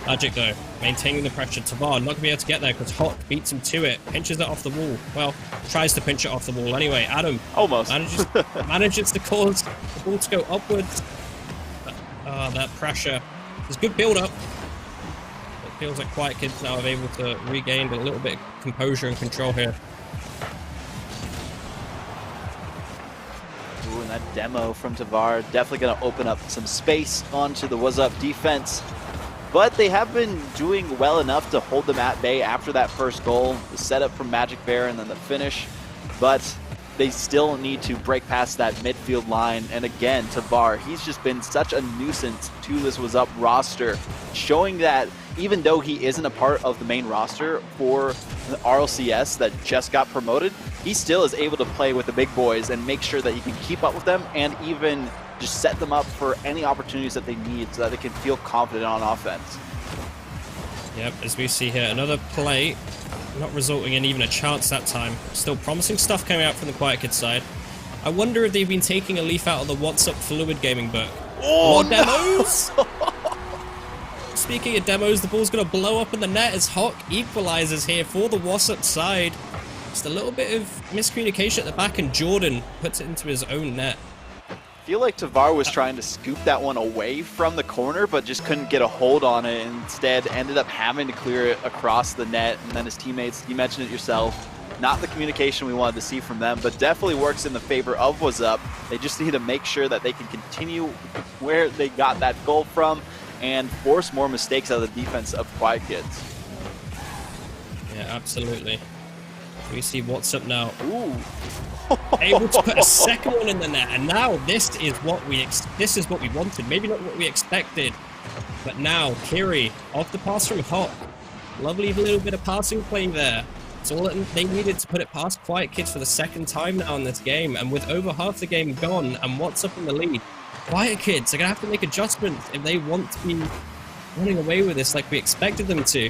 Magic though, maintaining the pressure. Tavar not going to be able to get there because Hawk beats him to it, pinches it off the wall. Well, tries to pinch it off the wall anyway. Adam almost manages to cause the ball to go upwards. That pressure. There's good build-up. It feels like Quiet Kids now are able to regain a little bit of composure and control here. Ooh, and that demo from Tavar definitely going to open up some space onto the What's Up defense. But they have been doing well enough to hold them at bay after that first goal. The setup from Magic Bear and then the finish. But they still need to break past that midfield line. And again, Tavar, he's just been such a nuisance to this What's Up roster, showing that even though he isn't a part of the main roster for the RLCS that just got promoted, he still is able to play with the big boys and make sure that he can keep up with them and even just set them up for any opportunities that they need so that they can feel confident on offense. Yep, as we see here, another play, not resulting in even a chance that time. Still promising stuff coming out from the Quiet Kids side. I wonder if they've been taking a leaf out of the What's Up Fluid gaming book. Oh, more demos? Speaking of demos, the ball's going to blow up in the net as Hawk equalizes here for the What's Up side. Just a little bit of miscommunication at the back, and Jordan puts it into his own net. I feel like Tavar was trying to scoop that one away from the corner, but just couldn't get a hold on it. Instead, ended up having to clear it across the net. And then his teammates, you mentioned it yourself, Not the communication we wanted to see from them, but definitely works in the favor of What's Up. They just need to make sure that they can continue where they got that goal from and force more mistakes out of the defense of Quiet Kids. Yeah, absolutely. We see What's Up now. Ooh. Able to put a second one in the net, and now this is what we wanted. Maybe not what we expected, but now Kiri off the pass from Hawk. Lovely little bit of passing play there. It's all that they needed to put it past Quiet Kids for the second time now in this game, and with over half the game gone and What's Up in the lead, Quiet Kids are gonna have to make adjustments if they want to be running away with this like we expected them to.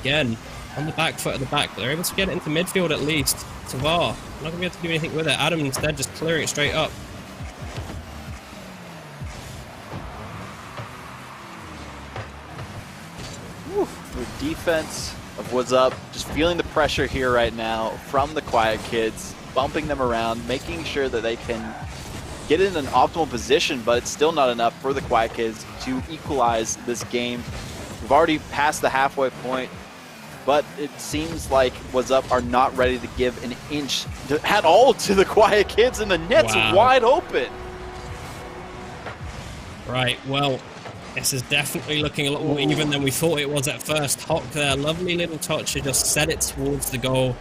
Again, on the back foot of the back, but they're able to get it into midfield at least. Tavar, not gonna be able to do anything with it. Adam instead just clearing it straight up. The defense of What's Up, just feeling the pressure here right now from the Quiet Kids, bumping them around, making sure that they can get in an optimal position, but it's still not enough for the Quiet Kids to equalize this game. We've already passed the halfway point, but it seems like What's Up are not ready to give an inch at all to the Quiet Kids, and the net's wide open. Right, well, this is definitely looking a lot more even than we thought it was at first. Hawk there, lovely little touch to just set it towards the goal,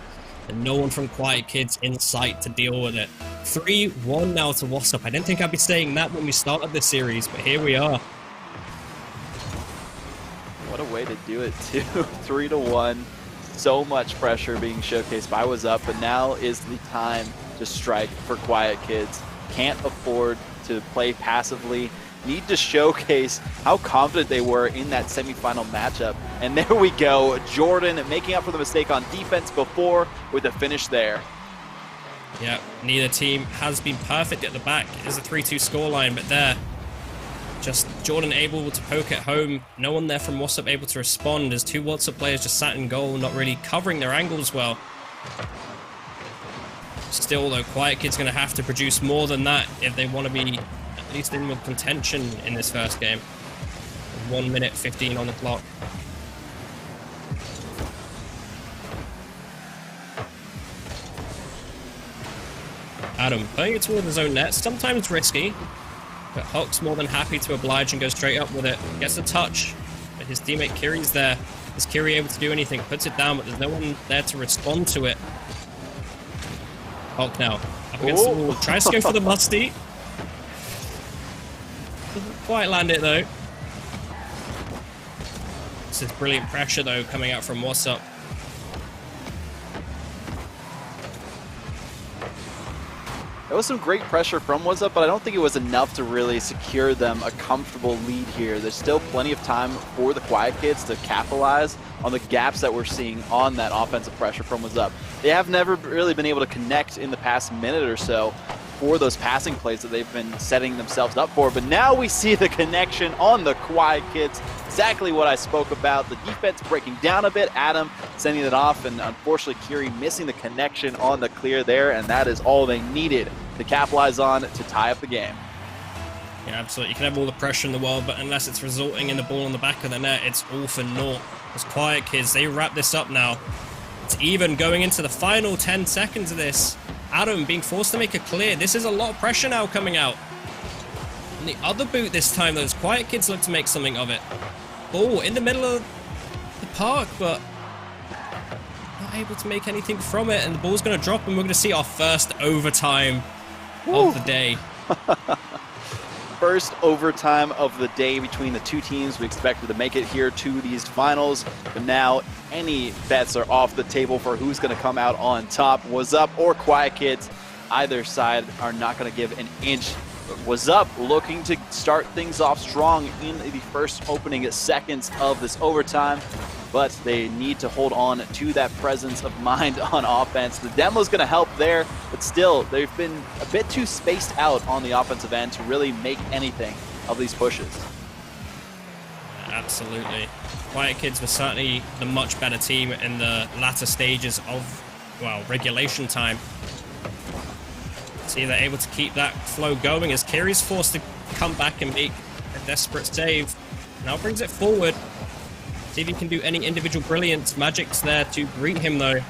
and no one from Quiet Kids in sight to deal with it. 3-1 now to What's Up. I didn't think I'd be saying that when we started this series, but here we are. What a way to do it too. 3-1. So much pressure being showcased by What's Up, but now is the time to strike for Quiet Kids. Can't afford to play passively. Need to showcase how confident they were in that semifinal matchup. And there we go. Jordan making up for the mistake on defense before with a finish there. Yeah, neither team has been perfect at the back. It is a 3-2 scoreline, but there, just Jordan able to poke it home. No one there from What's Up able to respond as two What's Up players just sat in goal, not really covering their angles well. Still, though, Quiet Kid's going to have to produce more than that if they want to be at least in with contention in this first game. 1 minute 15 on the clock. Adam playing it toward his own net, sometimes risky, but Hawk's more than happy to oblige and go straight up with it. Gets a touch, but his teammate Kiri's there. Is Kiri able to do anything? Puts it down, but there's no one there to respond to it. Hawk now, up against the wall, tries to go for the musty. Doesn't quite land it though. This is brilliant pressure though coming out from What's Up. There was some great pressure from What's Up, but I don't think it was enough to really secure them a comfortable lead here. There's still plenty of time for the Quiet Kids to capitalize on the gaps that we're seeing on that offensive pressure from What's Up. They have never really been able to connect in the past minute or so for those passing plays that they've been setting themselves up for, but now we see the connection on the Quiet Kids. Exactly what I spoke about. The defense breaking down a bit, Adam sending it off, and unfortunately Kiri missing the connection on the clear there, and that is all they needed to capitalize on to tie up the game. Yeah, absolutely. You can have all the pressure in the world, but unless it's resulting in the ball on the back of the net, it's all for naught. Those Quiet Kids, they wrap this up now. It's even going into the final 10 seconds of this. Adam being forced to make a clear. This is a lot of pressure now coming out. And the other boot this time, those Quiet Kids look to make something of it. Ball in the middle of the park, but not able to make anything from it. And the ball's going to drop, and we're going to see our first overtime of the day. First overtime of the day between the two teams. We expected to make it here to these finals, but now any bets are off the table for who's going to come out on top. What's Up or Quiet Kids, either side are not going to give an inch. But What's Up looking to start things off strong in the first opening seconds of this overtime, but they need to hold on to that presence of mind on offense. The demo's going to help there, but still, they've been a bit too spaced out on the offensive end to really make anything of these pushes. Absolutely. Quiet Kids were certainly the much better team in the latter stages of, well, regulation time. See, they're able to keep that flow going as Kiri's forced to come back and make a desperate save. Now brings it forward. See if he can do any individual brilliance. Magic's there to greet him though.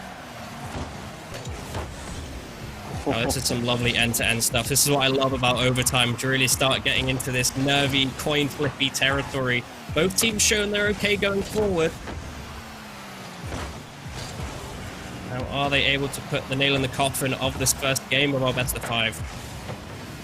Oh, this is some lovely end-to-end stuff. This is what I love about overtime, to really start getting into this nervy, coin-flippy territory. Both teams showing they're okay going forward. Now, are they able to put the nail in the coffin of this first game of our best of 5?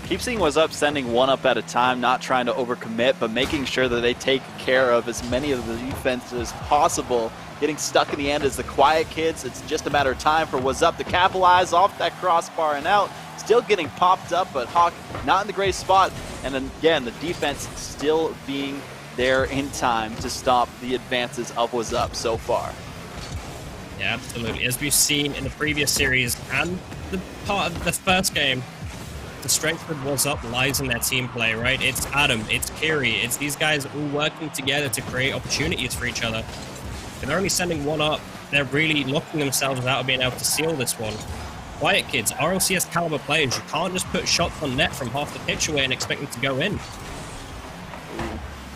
Keep seeing what's up, sending one up at a time, not trying to overcommit, but making sure that they take care of as many of the defenses as possible. Getting stuck in the end as the Quiet Kids. It's just a matter of time for what's up to capitalize off that crossbar and out. Still getting popped up, but Hawk not in the greatest spot. And then again, the defense still being there in time to stop the advances of what's up so far. Yeah, absolutely. As we've seen in the previous series and the part of the first game, the strength of what's up lies in their team play, right? It's Adam, it's Kiri, it's these guys all working together to create opportunities for each other. If they're only sending one up, they're really locking themselves out of being able to seal this one. Quiet Kids, RLCS caliber players, you can't just put shots on net from half the pitch away and expect them to go in.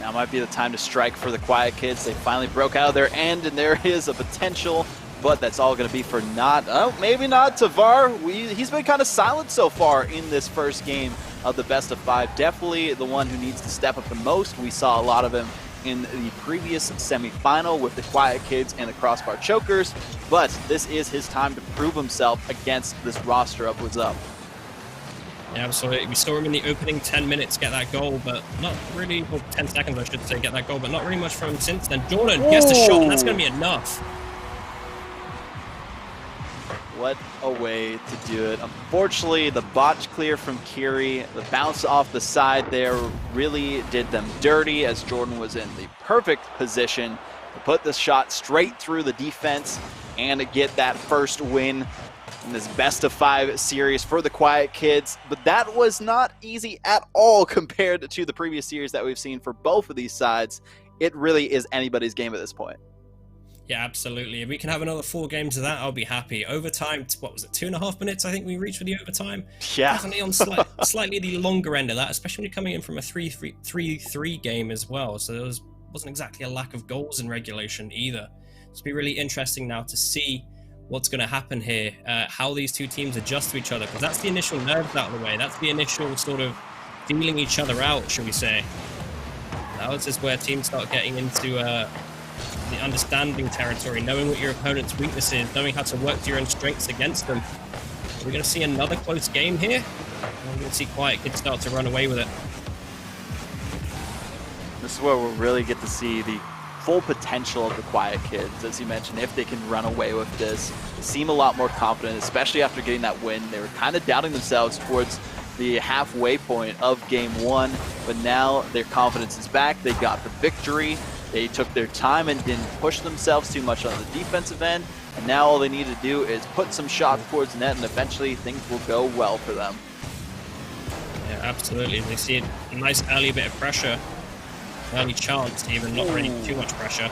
Now might be the time to strike for the Quiet Kids. They finally broke out of their end, and there is a potential, but that's all going to be for naught. Oh, maybe not. Tavar, he's been kind of silent so far in this first game of the best of 5. Definitely the one who needs to step up the most. We saw a lot of him in the previous semifinal with the Quiet Kids and the Crossbar Chokers, but this is his time to prove himself against this roster of what's up. Yeah, absolutely. We saw him in the opening 10 minutes get that goal, but not really, well, 10 seconds I should say, get that goal, but not really much from him since then. Jordan gets the shot, and that's going to be enough. What a way to do it. Unfortunately, the botch clear from Kiri, the bounce off the side there really did them dirty, as Jordan was in the perfect position to put the shot straight through the defense and to get that first win in this best of 5 series for the Quiet Kids. But that was not easy at all compared to the previous series that we've seen for both of these sides. It really is anybody's game at this point. Yeah, absolutely. If we can have another 4 games of that, I'll be happy. Overtime, what was it, 2.5 minutes I think we reached for the overtime? Yeah. Definitely on slightly the longer end of that, especially when you're coming in from a 3-3 game as well. So there wasn't exactly a lack of goals in regulation either. It's be really interesting now to see what's going to happen here, how these two teams adjust to each other, because that's the initial nerves out of the way. That's the initial sort of feeling each other out, shall we say. Now this is where teams start getting into the understanding territory, knowing what your opponent's weakness is, knowing how to work to your own strengths against them. We're going to see another close game here. We're going to see Quiet Kids start to run away with it. This is where we'll really get to see the full potential of the Quiet Kids, as you mentioned, if they can run away with this. They seem a lot more confident, especially after getting that win. They were kind of doubting themselves towards the halfway point of game 1, but now their confidence is back. They got the victory. They took their time and didn't push themselves too much on the defensive end, and now all they need to do is put some shots towards the net, and eventually things will go well for them. Yeah, absolutely. They see a nice early bit of pressure, early chance even, not really too much pressure.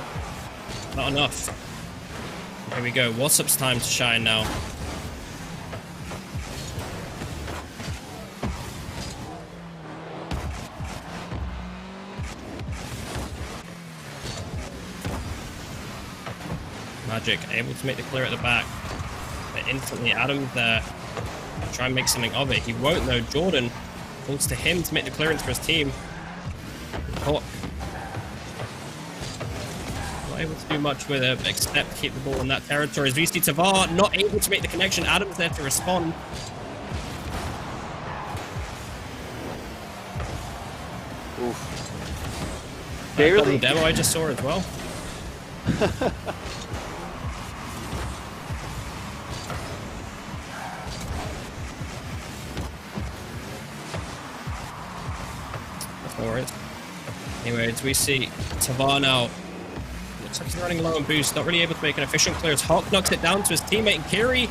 Not enough. Here we go. What's Up's time to shine now. Magic, able to make the clear at the back. But instantly, Adam's there. Try and make something of it. He won't though. Jordan falls to him to make the clearance for his team. Hawk. Not able to do much with it, except keep the ball in that territory. As we see Tavar not able to make the connection. Adam's there to respond. Oof. Barely. Demo I just saw as well. Anyways, we see Tavar now. Looks like he's running low on boost, not really able to make an efficient clear as Hawk knocks it down to his teammate, and Kiri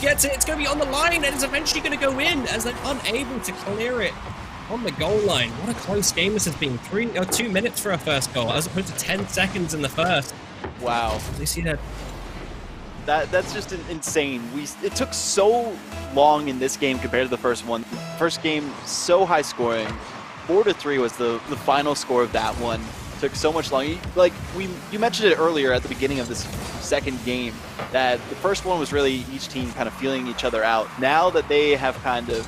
gets it. It's going to be on the line, and it's eventually going to go in as they're unable to clear it on the goal line. What a close game this has been. 2 minutes for a first goal, as opposed to 10 seconds in the first. Wow. Do you see that? That's just insane. It took so long in this game compared to the first one. First game, so high scoring. 4-3 was the final score of that one. took so much longer. Like you mentioned it earlier at the beginning of this second game, that the first one was really each team kind of feeling each other out. Now that they have kind of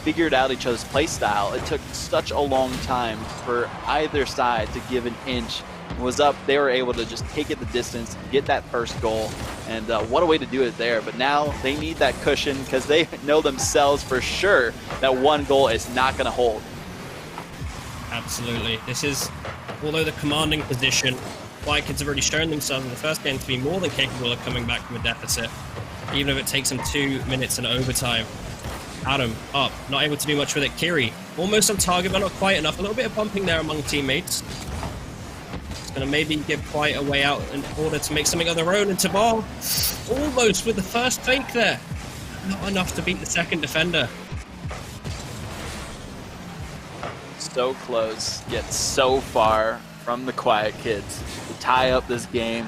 figured out each other's play style, it took such a long time for either side to give an inch. Was up, they were able to just take it the distance, get that first goal, and what a way to do it there. But now they need that cushion because they know themselves for sure that one goal is not going to hold. Absolutely. This is, although the commanding position, Quiet Kids have already shown themselves in the first game to be more than capable of coming back from a deficit, even if it takes them 2 minutes in overtime. Adam up, not able to do much with it. Kiri almost on target, but not quite enough. A little bit of bumping there among teammates. Gonna maybe give Quiet a way out in order to make something of their own, and Tabar almost with the first fake there. Not enough to beat the second defender. So close, yet so far from the Quiet Kids to tie up this game.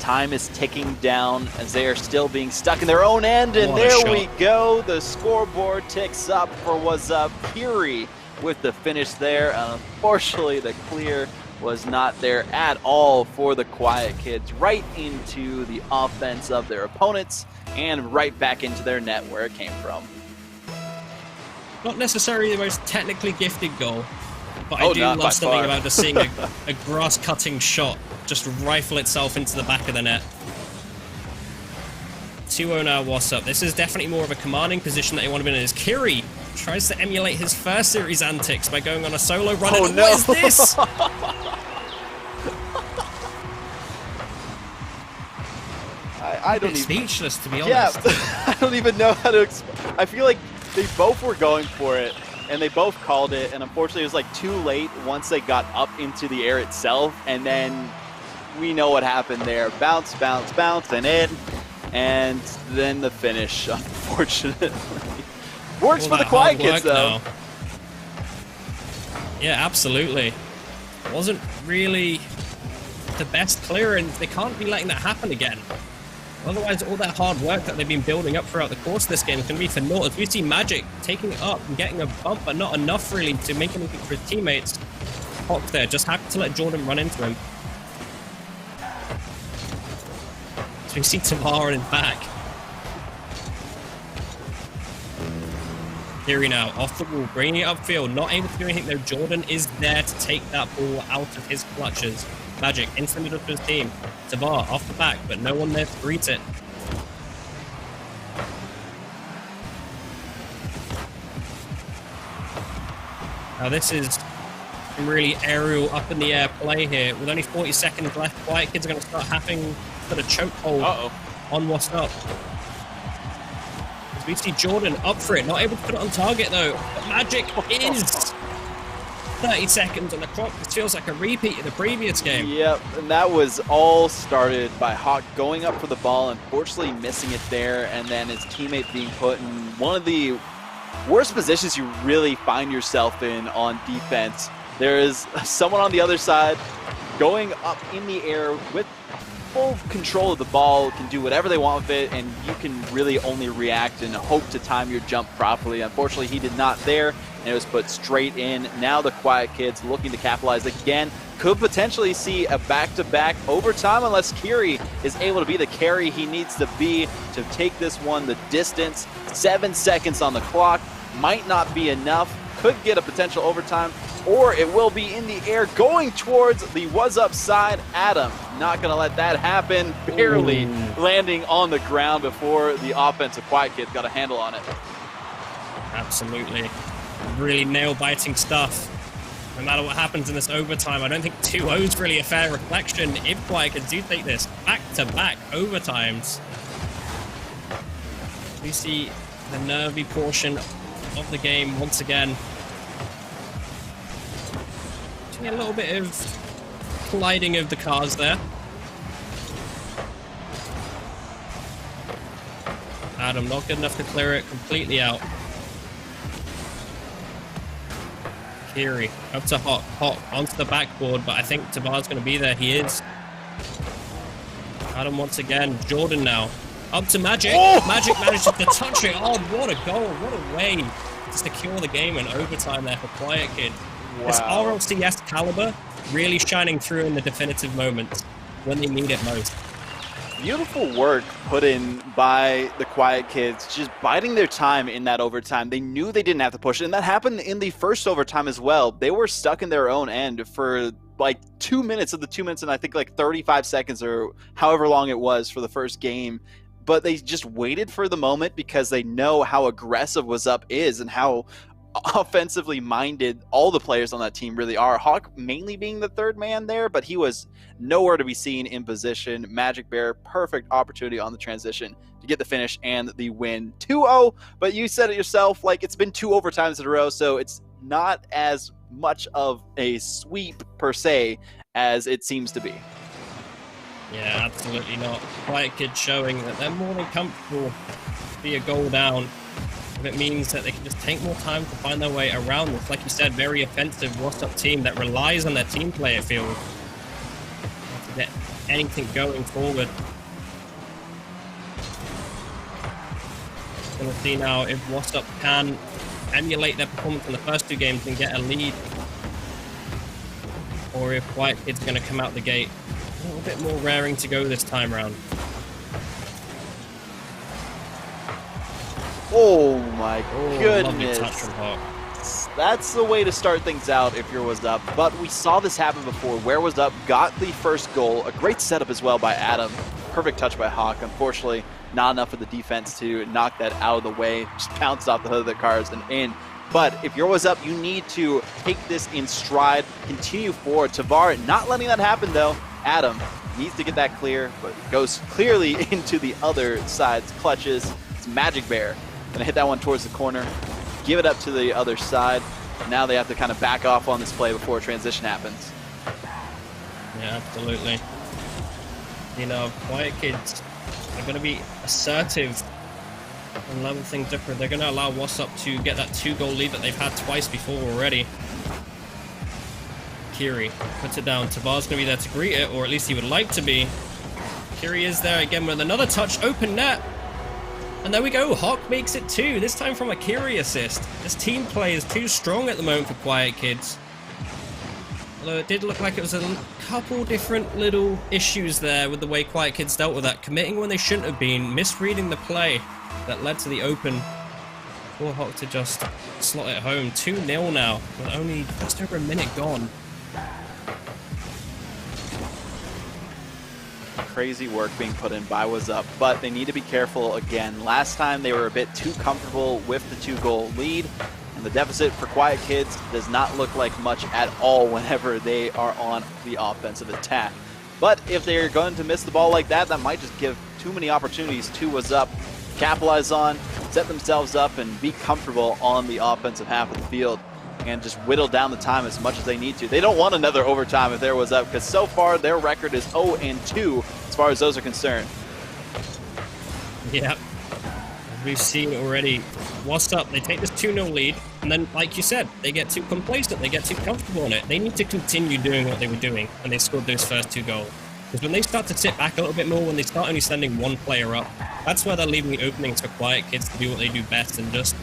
Time is ticking down as they are still being stuck in their own end, and there we go. The scoreboard ticks up for what's up. Kiri with the finish there. Unfortunately, the clear was not there at all for the Quiet Kids, right into the offense of their opponents and right back into their net where it came from. Not necessarily the most technically gifted goal, but I do love something about just seeing a grass-cutting shot just rifle itself into the back of the net. 2-0 now, what's up? This is definitely more of a commanding position that they want to be in. As Kiri tries to emulate his first series antics by going on a solo run. Oh, no. What is this? I don't even... speechless, to be honest. Yeah, I don't even know how to explain. I feel like they both were going for it, and they both called it, and unfortunately it was like too late once they got up into the air itself, and then we know what happened there. Bounce, bounce, bounce, and in, and then the finish, unfortunately. Works for the Quiet Kids, though. Yeah, absolutely. Wasn't really the best clearance. They can't be letting that happen again. Otherwise, all that hard work that they've been building up throughout the course of this game is going to be for naught. As we see Magic taking it up and getting a bump, but not enough really to make anything for his teammates. Hawk there, just happy to let Jordan run into him. So we see Tamara in back. Kiri now off the wall, bringing it upfield, not able to do anything though. Jordan is there to take that ball out of his clutches. Magic into the middle of his team. Tavar off the back, but no one there to greet it. Now this is some really aerial, up in the air play here. With only 40 seconds left, Quiet Kids are going to start having put a chokehold on what's up. As we see Jordan up for it, not able to put it on target though. But Magic is 30 seconds on the clock. This feels like a repeat of the previous game. Yep, and that was all started by Hawk going up for the ball, unfortunately missing it there, and then his teammate being put in one of the worst positions you really find yourself in on defense. There is someone on the other side going up in the air with full control of the ball, can do whatever they want with it, and you can really only react and hope to time your jump properly. Unfortunately, he did not there, and it was put straight in. Now the Quiet Kids looking to capitalize again. Could potentially see a back-to-back overtime unless Kiri is able to be the carry he needs to be to take this one the distance. 7 seconds on the clock. Might not be enough. Could get a potential overtime, or it will be in the air going towards the was up side. Adam not going to let that happen. Barely landing on the ground before the offensive Quiet Kids got a handle on it. Absolutely. Really nail-biting stuff. No matter what happens in this overtime, I don't think 2-0 is really a fair reflection if Quiet Kids do take this back-to-back overtimes. We see the nervy portion of the game once again. A little bit of colliding of the cars there. Adam not good enough to clear it completely out. Kiri up to Hot onto the backboard, but I think Tabar's going to be there. He is. Adam once again. Jordan now up to Magic. Magic manages to touch it. Oh, what a goal! What a way to secure the game in overtime there for Quiet Kid. Wow. This RLCS caliber really shining through in the definitive moments when they need it most. Beautiful work put in by the Quiet Kids, just biding their time in that overtime. They knew they didn't have to push it, and that happened in the first overtime as well. They were stuck in their own end for like 2 minutes of the 2 minutes and I think like 35 seconds or however long it was for the first game. But they just waited for the moment because they know how aggressive What's Up is and how offensively minded all the players on that team really are. Hawk mainly being the third man there, but he was nowhere to be seen in position. Magic Bear, perfect opportunity on the transition to get the finish and the win. 2-0, but you said it yourself, like it's been 2 overtimes in a row, so it's not as much of a sweep per se as it seems to be. Yeah, absolutely not. Quiet Kids showing that they're more than comfortable to be a goal down. If it means that they can just take more time to find their way around this, like you said, very offensive What's Up team that relies on their team play, it feels, to get anything going forward. We're going to see now if What's Up can emulate their performance in the first 2 games and get a lead, or if Quiet Kids are going to come out the gate a little bit more raring to go this time around. Oh my goodness. Lovely touch from Hawk. That's the way to start things out if you're What's Up. But we saw this happen before where What's Up got the first goal. A great setup as well by Adam. Perfect touch by Hawk. Unfortunately, not enough for the defense to knock that out of the way. Just bounced off the hood of their cars and in. But if you're What's Up, you need to take this in stride, continue forward. Tavar not letting that happen though. Adam needs to get that clear, but goes clearly into the other side's clutches. It's Magic Bear. Gonna hit that one towards the corner, give it up to the other side. Now they have to kind of back off on this play before transition happens. Yeah, absolutely. You know, Quiet Kids are going to be assertive and level things different. They're going to allow What's Up to get that 2-goal lead that they've had twice before already. Kiri puts it down. Tavar's going to be there to greet it, or at least he would like to be. Kiri is there again with another touch, open net. And there we go, Hawk makes it 2, this time from a Kiri assist. This team play is too strong at the moment for Quiet Kids. Although it did look like it was a couple different little issues there with the way Quiet Kids dealt with that. Committing when they shouldn't have been, misreading the play that led to the open for Hawk to just slot it home. 2-0 now, with only just over a minute gone. Crazy work being put in by What's Up, but they need to be careful again. Last time they were a bit too comfortable with the 2-goal lead, and the deficit for Quiet Kids does not look like much at all whenever they are on the offensive attack. But if they're going to miss the ball like that, that might just give too many opportunities to What's Up to capitalize on, set themselves up, and be comfortable on the offensive half of the field, and just whittle down the time as much as they need to. They don't want another overtime if there What's Up, because so far their record is 0-2 as far as those are concerned. Yeah, we've seen already. What's Up, they take this 2-0 lead, and then, like you said, they get too complacent, they get too comfortable on it. They need to continue doing what they were doing when they scored those first 2 goals. Because when they start to sit back a little bit more, when they start only sending one player up, that's where they're leaving the openings for Quiet Kids to do what they do best and just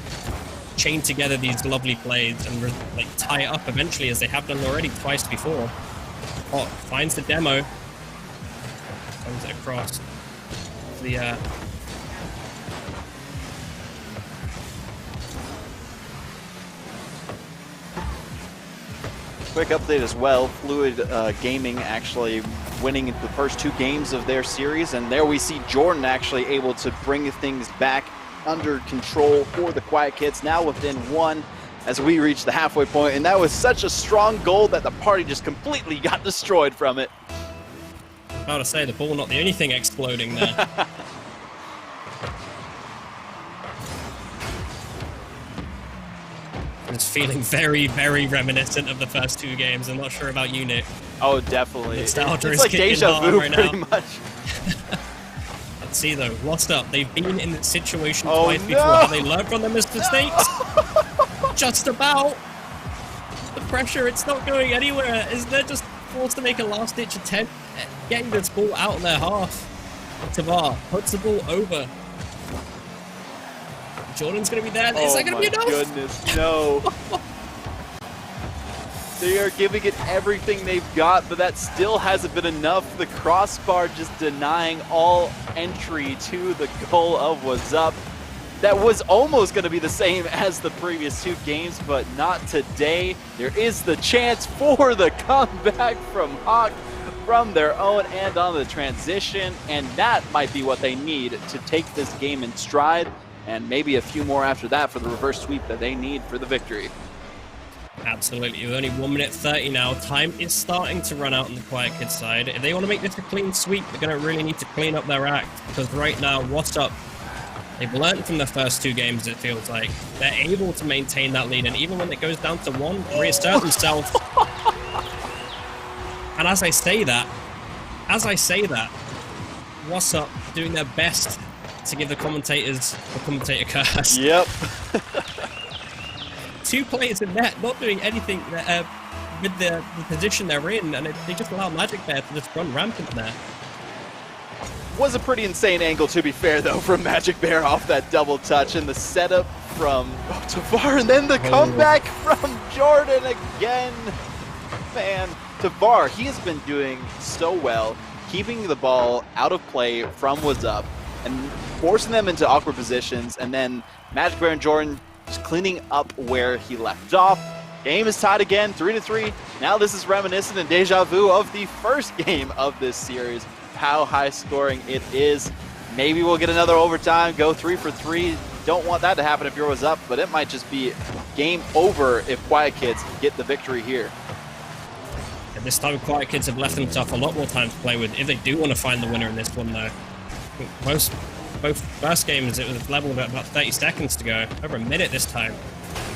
chain together these lovely plays and like tie it up eventually, as they have done already twice before. Hawk finds the demo, sends it across the Quick update as well, Fluid Gaming actually winning the first 2 games of their series, and there we see Jordan actually able to bring things back under control for the Quiet Kids, now within 1 as we reach the halfway point, and that was such a strong goal that the party just completely got destroyed from it. About to say, the ball not the only thing exploding there. It's feeling very, very reminiscent of the first 2 games. I'm not sure about you, Nick. Oh, definitely. Nostalgia It's is like kicking deja hard vu right pretty now. much. Let's see though, What's Up? They've been in this situation Oh, twice before. no! Have they learned from their mistakes? Just about. The pressure, it's not going anywhere. Is they're just forced to make a last-ditch attempt at getting this ball out of their half. Tavar puts the ball over. Jordan's going to be there. Is that going to be enough? Oh my goodness, no. They are giving it everything they've got, but that still hasn't been enough. The crossbar just denying all entry to the goal of What's Up. That was almost going to be the same as the previous 2 games, but not today. There is the chance for the comeback from Hawk from their own end on the transition, and that might be what they need to take this game in stride, and maybe a few more after that for the reverse sweep that they need for the victory. Absolutely. With only 1 minute 30 now, time is starting to run out on the Quiet Kids side. If they want to make this a clean sweep, they're going to really need to clean up their act, because right now, What's Up? They've learned from the first 2 games, it feels like. They're able to maintain that lead, and even when it goes down to 1, reassert themselves. And as I say that, What's Up doing their best to give the commentators the commentator curse. Yep. 2 players in net, not doing anything with the position they're in, and they just allow Magic Bear to just run rampant there. Was a pretty insane angle, to be fair, though, from Magic Bear off that double touch, and the setup from Tavar, and then the comeback from Jordan again. Man, Tavar, he has been doing so well, keeping the ball out of play from What's Up, and forcing them into awkward positions, and then Magic Bear and Jordan just cleaning up where he left off. Game is tied again, 3-3. Now this is reminiscent and deja vu of the first game of this series. How high scoring it is. Maybe we'll get another overtime, go 3 for 3. Don't want that to happen if yours up, but it might just be game over if Quiet Kids get the victory here. And this time, Quiet Kids have left themselves a lot more time to play with if they do want to find the winner in this one, though. Both first games, it was leveled at about 30 seconds to go. Over a minute this time.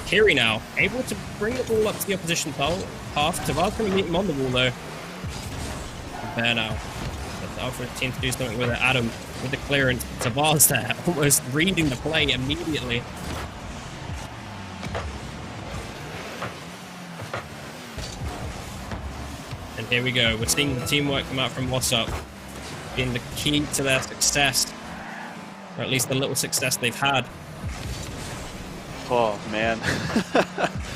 Kiri now, able to bring the ball up to the opposition half. Tavar's going to meet him on the wall, though. There now. Out for the team to do something with it. Adam with the clearance. Tavar's there, almost reading the play immediately. And here we go. We're seeing the teamwork come out from What's Up, being the key to their success, or at least the little success they've had. Oh, man.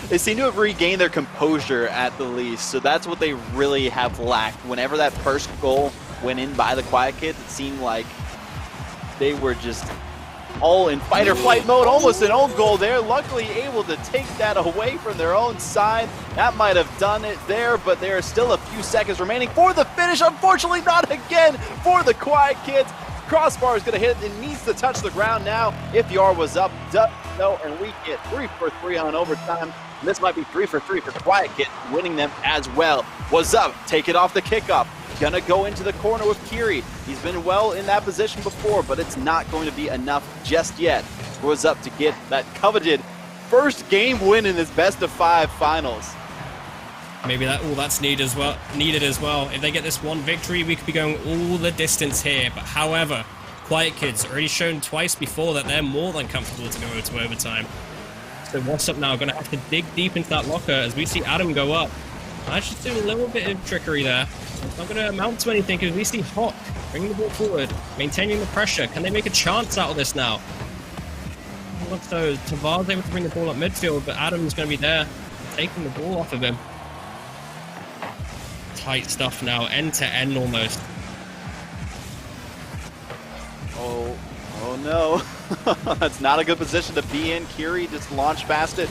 They seem to have regained their composure at the least, so that's what they really have lacked. Whenever that first goal went in by the Quiet Kids, it seemed like they were just all in fight or flight mode. Almost an own goal there. Luckily able to take that away from their own side. That might have done it there, but there are still a few seconds remaining for the finish. Unfortunately, not again for the Quiet Kids. Crossbar is going to hit. It needs to touch the ground now. If Yar was up, no, and we get 3 for 3 on overtime. And this might be 3 for 3 for Quiet Kids, winning them as well. Was up, take it off the kickoff. Gonna go into the corner with Kiri. He's been well in that position before, but it's not going to be enough just yet. Was up to get that coveted first game win in this best-of-5 finals. Maybe that's needed as well. If they get this one victory, we could be going all the distance here. But however, Quiet Kids already shown twice before that they're more than comfortable to go to overtime. So What's Up now? Gonna have to dig deep into that locker as we see Adam go up. Actually doing a little bit of trickery there. It's not gonna amount to anything because we see Hawk bringing the ball forward, maintaining the pressure. Can they make a chance out of this now? Looks so Tavar's able to bring the ball up midfield, but Adam's gonna be there, taking the ball off of him. Tight stuff now, end to end almost. Oh no. That's not a good position to be in. Kiri just launched past it.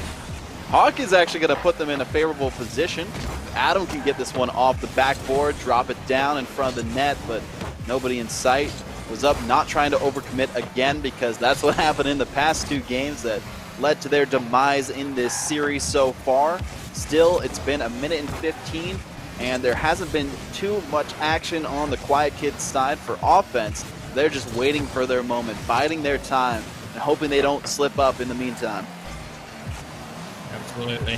Hawk is actually going to put them in a favorable position. Adam can get this one off the backboard, drop it down in front of the net, but nobody in sight. Was up not trying to overcommit again because that's what happened in the past 2 games that led to their demise in this series so far. Still, it's been 1 minute and 15, and there hasn't been too much action on the Quiet Kids side for offense. They're just waiting for their moment, biding their time, and hoping they don't slip up in the meantime. Absolutely.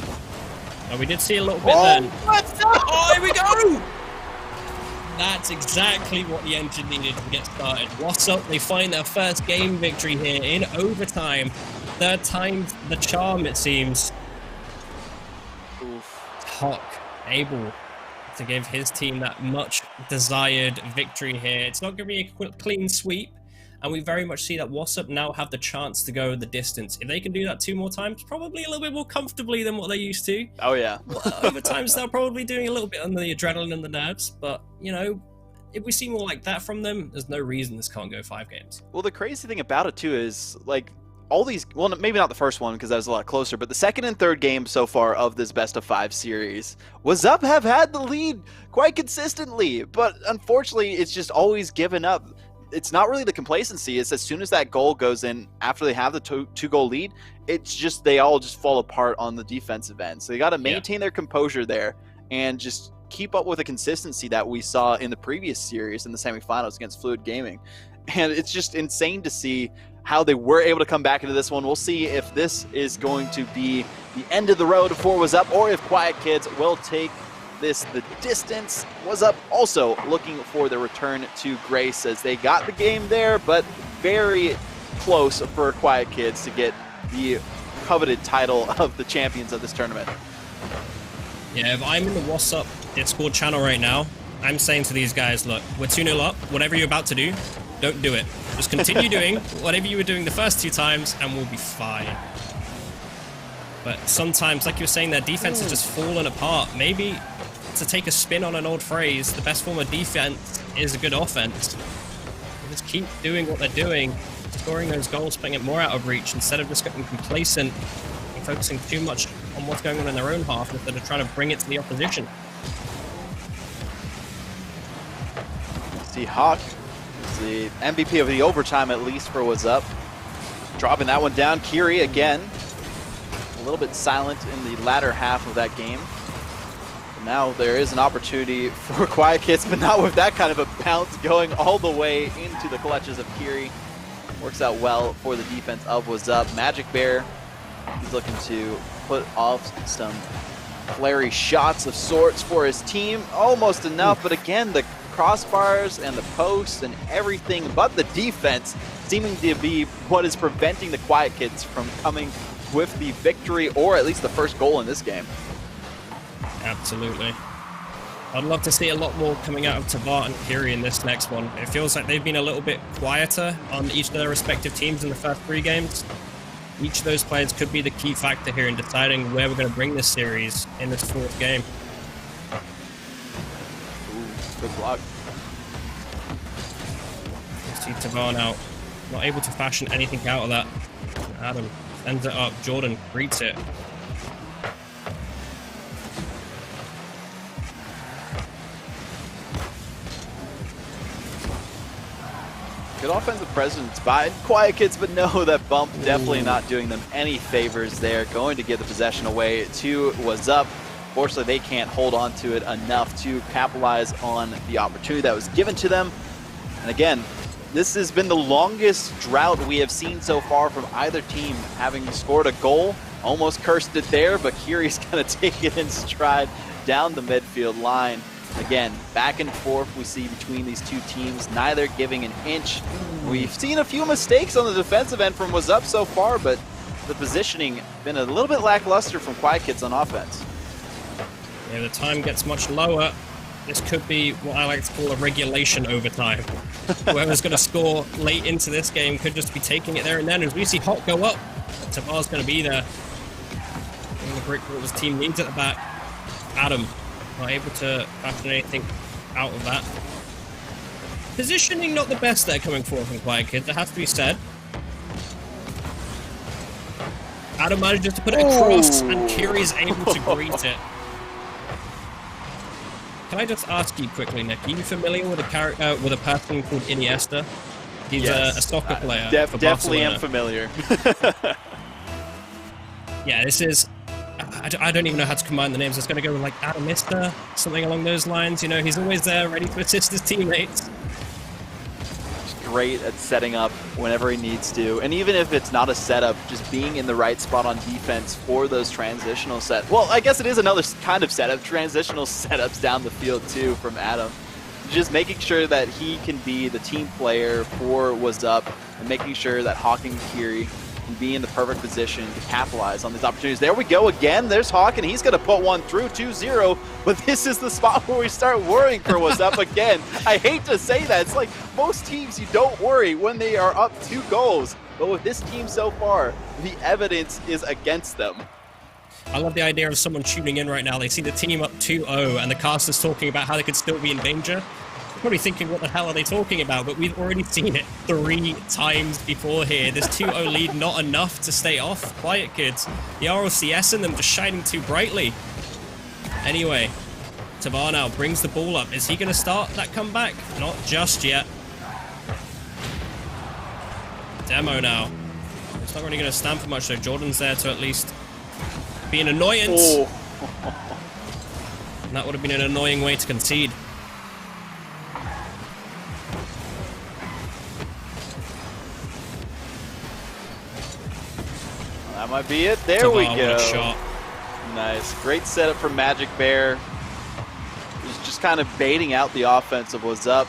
Oh, we did see a little bit then. Oh, here we go! That's exactly what the engine needed to get started. What's Up? They find their first game victory here in overtime. 3rd time's the charm, it seems. Hawk able to give his team that much desired victory here. It's not going to be a clean sweep, And we very much see that Wassup now have the chance to go the distance. If they can do that 2 more times, probably a little bit more comfortably than what they used to. Oh, yeah. Over times, they're probably doing a little bit under the adrenaline and the nerves. But, you know, if we see more like that from them, there's no reason this can't go 5 games. Well, the crazy thing about it, too, is, like, all these, well, maybe not the first one because that was a lot closer, but the second and third game so far of this best of 5 series, Wassup have had the lead quite consistently, but unfortunately, it's just always given up. It's not really the complacency. It's as soon as that goal goes in after they have the 2-goal lead, it's just they all just fall apart on the defensive end. So they got to maintain their composure there and just keep up with the consistency that we saw in the previous series in the semifinals against Fluid Gaming. And it's just insane to see how they were able to come back into this one. We'll see if this is going to be the end of the road for Wassup, or if Quiet Kids will take this the distance. Wassup also looking for the return to grace as they got the game there, but very close for Quiet Kids to get the coveted title of the champions of this tournament. Yeah, if I'm in the Wassup Discord channel right now, I'm saying to these guys, look, we're 2-0 up. Whatever you're about to do, don't do it. Just continue doing whatever you were doing the first 2 times, and we'll be fine. But sometimes, like you were saying, their defense has just fallen apart. Maybe, to take a spin on an old phrase, the best form of defense is a good offense. They just keep doing what they're doing, scoring those goals, putting it more out of reach, instead of just getting complacent and focusing too much on what's going on in their own half, instead of trying to bring it to the opposition. See Hawk is the MVP of the overtime, at least for Wassup. Dropping that one down. Kiri again, a little bit silent in the latter half of that game. But now there is an opportunity for Quiet Kids, but not with that kind of a bounce going all the way into the clutches of Kiri. Works out well for the defense of Wassup. Magic Bear, he's looking to put off some flary shots of sorts for his team. Almost enough, but again, the crossbars and the posts and everything but the defense seeming to be what is preventing the Quiet Kids from coming with the victory, or at least the first goal in this game. Absolutely. I'd love to see a lot more coming out of Tavar and Kiri in this next one. It feels like they've been a little bit quieter on each of their respective teams in the first 3 games. Each of those players could be the key factor here in deciding where we're going to bring this series in this 4th game. Good block. See Tavar out, not able to fashion anything out of that. Adam sends it up, Jordan greets it. Good offensive presence by Quiet Kids, but no, that bump definitely not doing them any favors there. Going to give the possession away to Wassup. Fortunately, they can't hold on to it enough to capitalize on the opportunity that was given to them. And again, this has been the longest drought we have seen so far from either team, having scored a goal. Almost cursed it there, but Kiri's going to take it in stride down the midfield line. Again, back and forth we see between these 2 teams, neither giving an inch. We've seen a few mistakes on the defensive end from Wassup so far, but the positioning been a little bit lackluster from Quiet Kids on offense. Yeah, the time gets much lower. This could be what I like to call a regulation overtime. Whoever's going to score late into this game could just be taking it there and then. As we see Hawk go up, Tavar's going to be there. And the brick what his team needs at the back. Adam, not able to fashion anything out of that. Positioning not the best there coming forward from Quiet Kids, that has to be said. Adam manages to put it across, and Kiri's able to greet it. Can I just ask you quickly, Nick, are you familiar with a person called Iniesta? He's yes, a soccer player. Definitely am familiar. Yeah, this is... I don't even know how to combine the names. It's going to go with like Adamista, something along those lines. You know, he's always there ready to assist his teammates. Great at setting up whenever he needs to, and even if it's not a setup, just being in the right spot on defense for those transitional sets. Well, I guess it is another kind of setup, transitional setups down the field too from Adam. Just making sure that he can be the team player for Wassup, and making sure that Hawk and Kiri and be in the perfect position to capitalize on these opportunities. There we go again. There's Hawk, and he's going to put one through 2-0, but this is the spot where we start worrying for what's up again. I hate to say that. It's like most teams, you don't worry when they are up 2 goals, but with this team so far, the evidence is against them. I love the idea of someone tuning in right now. They see the team up 2-0 and the caster's talking about how they could still be in danger. They're probably thinking, what the hell are they talking about? But we've already seen it 3 times before here. This 2-0 lead not enough to stay off Quiet Kids. The RLCS in them just shining too brightly. Anyway, Tavar now brings the ball up. Is he going to start that comeback? Not just yet. Demo now. It's not really going to stand for much, though. Jordan's there to at least be an annoyance. Oh. And that would have been an annoying way to concede. That might be it. There we Tavar, go. what a shot. Nice. Great setup for Magic Bear. He's just kind of baiting out the offense of what's up.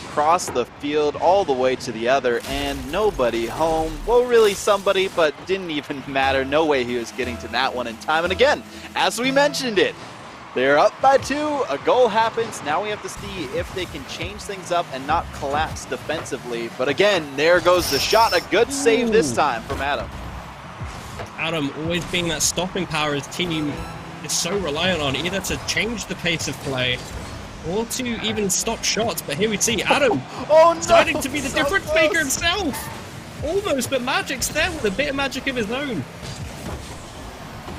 Across the field all the way to the other, and nobody home. Well, really somebody, but didn't even matter. No way he was getting to that one in time. And again, as we mentioned it, they're up by 2. A goal happens. Now we have to see if they can change things up and not collapse defensively. But again, there goes the shot. A good save this time from Adam. Adam always being that stopping power his team is so reliant on, either to change the pace of play or to even stop shots. But here we see Adam starting to be the difference maker himself. Almost, but Magic's there with a bit of magic of his own.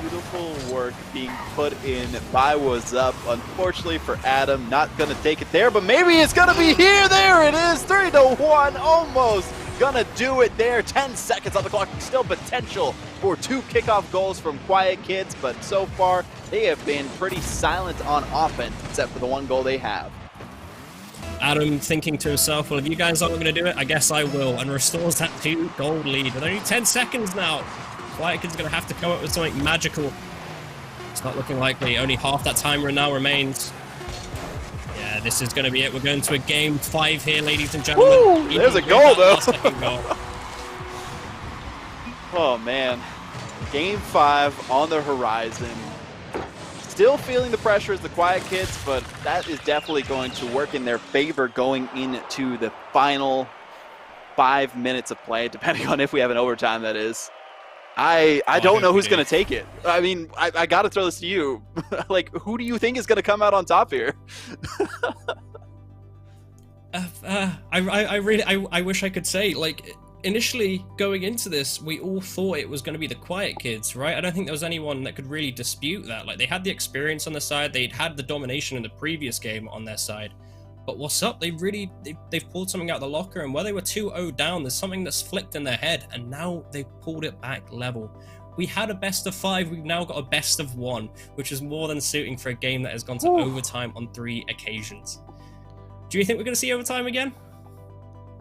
Beautiful work being put in by What's Up. Unfortunately for Adam, not going to take it there, but maybe it's going to be here. There it is, 3-1, almost gonna do it there. 10 seconds on the clock, still potential for 2 kickoff goals from Quiet Kids, but so far they have been pretty silent on offense, except for the 1 goal they have. Adam thinking to himself, well, if you guys aren't going to do it, I guess I will, and restores that 2-goal lead. With only 10 seconds now, Quiet Kid's going to have to come up with something magical. It's not looking likely. Only half that timer now remains. Yeah, this is going to be it. We're going to a game 5 here, ladies and gentlemen. Woo, there's a goal, though. Goal. Oh, man. Game 5 on the horizon. Still feeling the pressure as the Quiet Kids, but that is definitely going to work in their favor going into the final 5 minutes of play, depending on if we have an overtime, that is. I don't know who's going to take it. I mean, I got to throw this to you. Like, who do you think is going to come out on top here? I wish I could say, like, initially going into this, we all thought it was going to be the Quiet Kids, right? I don't think there was anyone that could really dispute that. Like, they had the experience on their side, they'd had the domination in the previous game on their side. But what's up? They've pulled something out of the locker, and where they were 2-0 down, there's something that's flicked in their head, and now they've pulled it back level. We had a best of 5, we've now got a best of 1, which is more than suiting for a game that has gone to overtime on 3 occasions. Do you think we're going to see overtime again?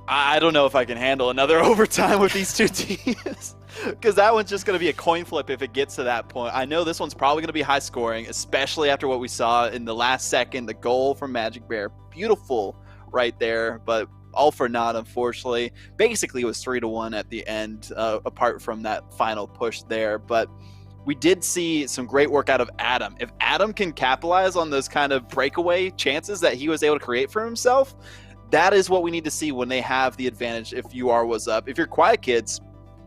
I don't know if I can handle another overtime with these 2 teams. Because that one's just going to be a coin flip if it gets to that point. I know this one's probably going to be high scoring, especially after what we saw in the last second, the goal from Magic Bear. Beautiful right there, but all for naught, unfortunately. Basically, it was 3-1 at the end, apart from that final push there. But we did see some great work out of Adam. If Adam can capitalize on those kind of breakaway chances that he was able to create for himself, that is what we need to see when they have the advantage if you are What's Up. If you're Quiet Kids,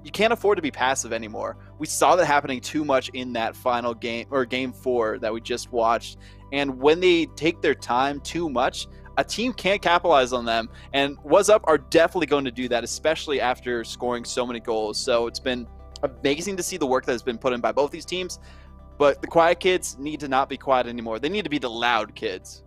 you can't afford to be passive anymore. We saw that happening too much in that final game, or game 4 that we just watched. And when they take their time too much, a team can't capitalize on them. And What's Up are definitely going to do that, especially after scoring so many goals. So it's been amazing to see the work that has been put in by both these teams. But the Quiet Kids need to not be quiet anymore. They need to be the loud kids.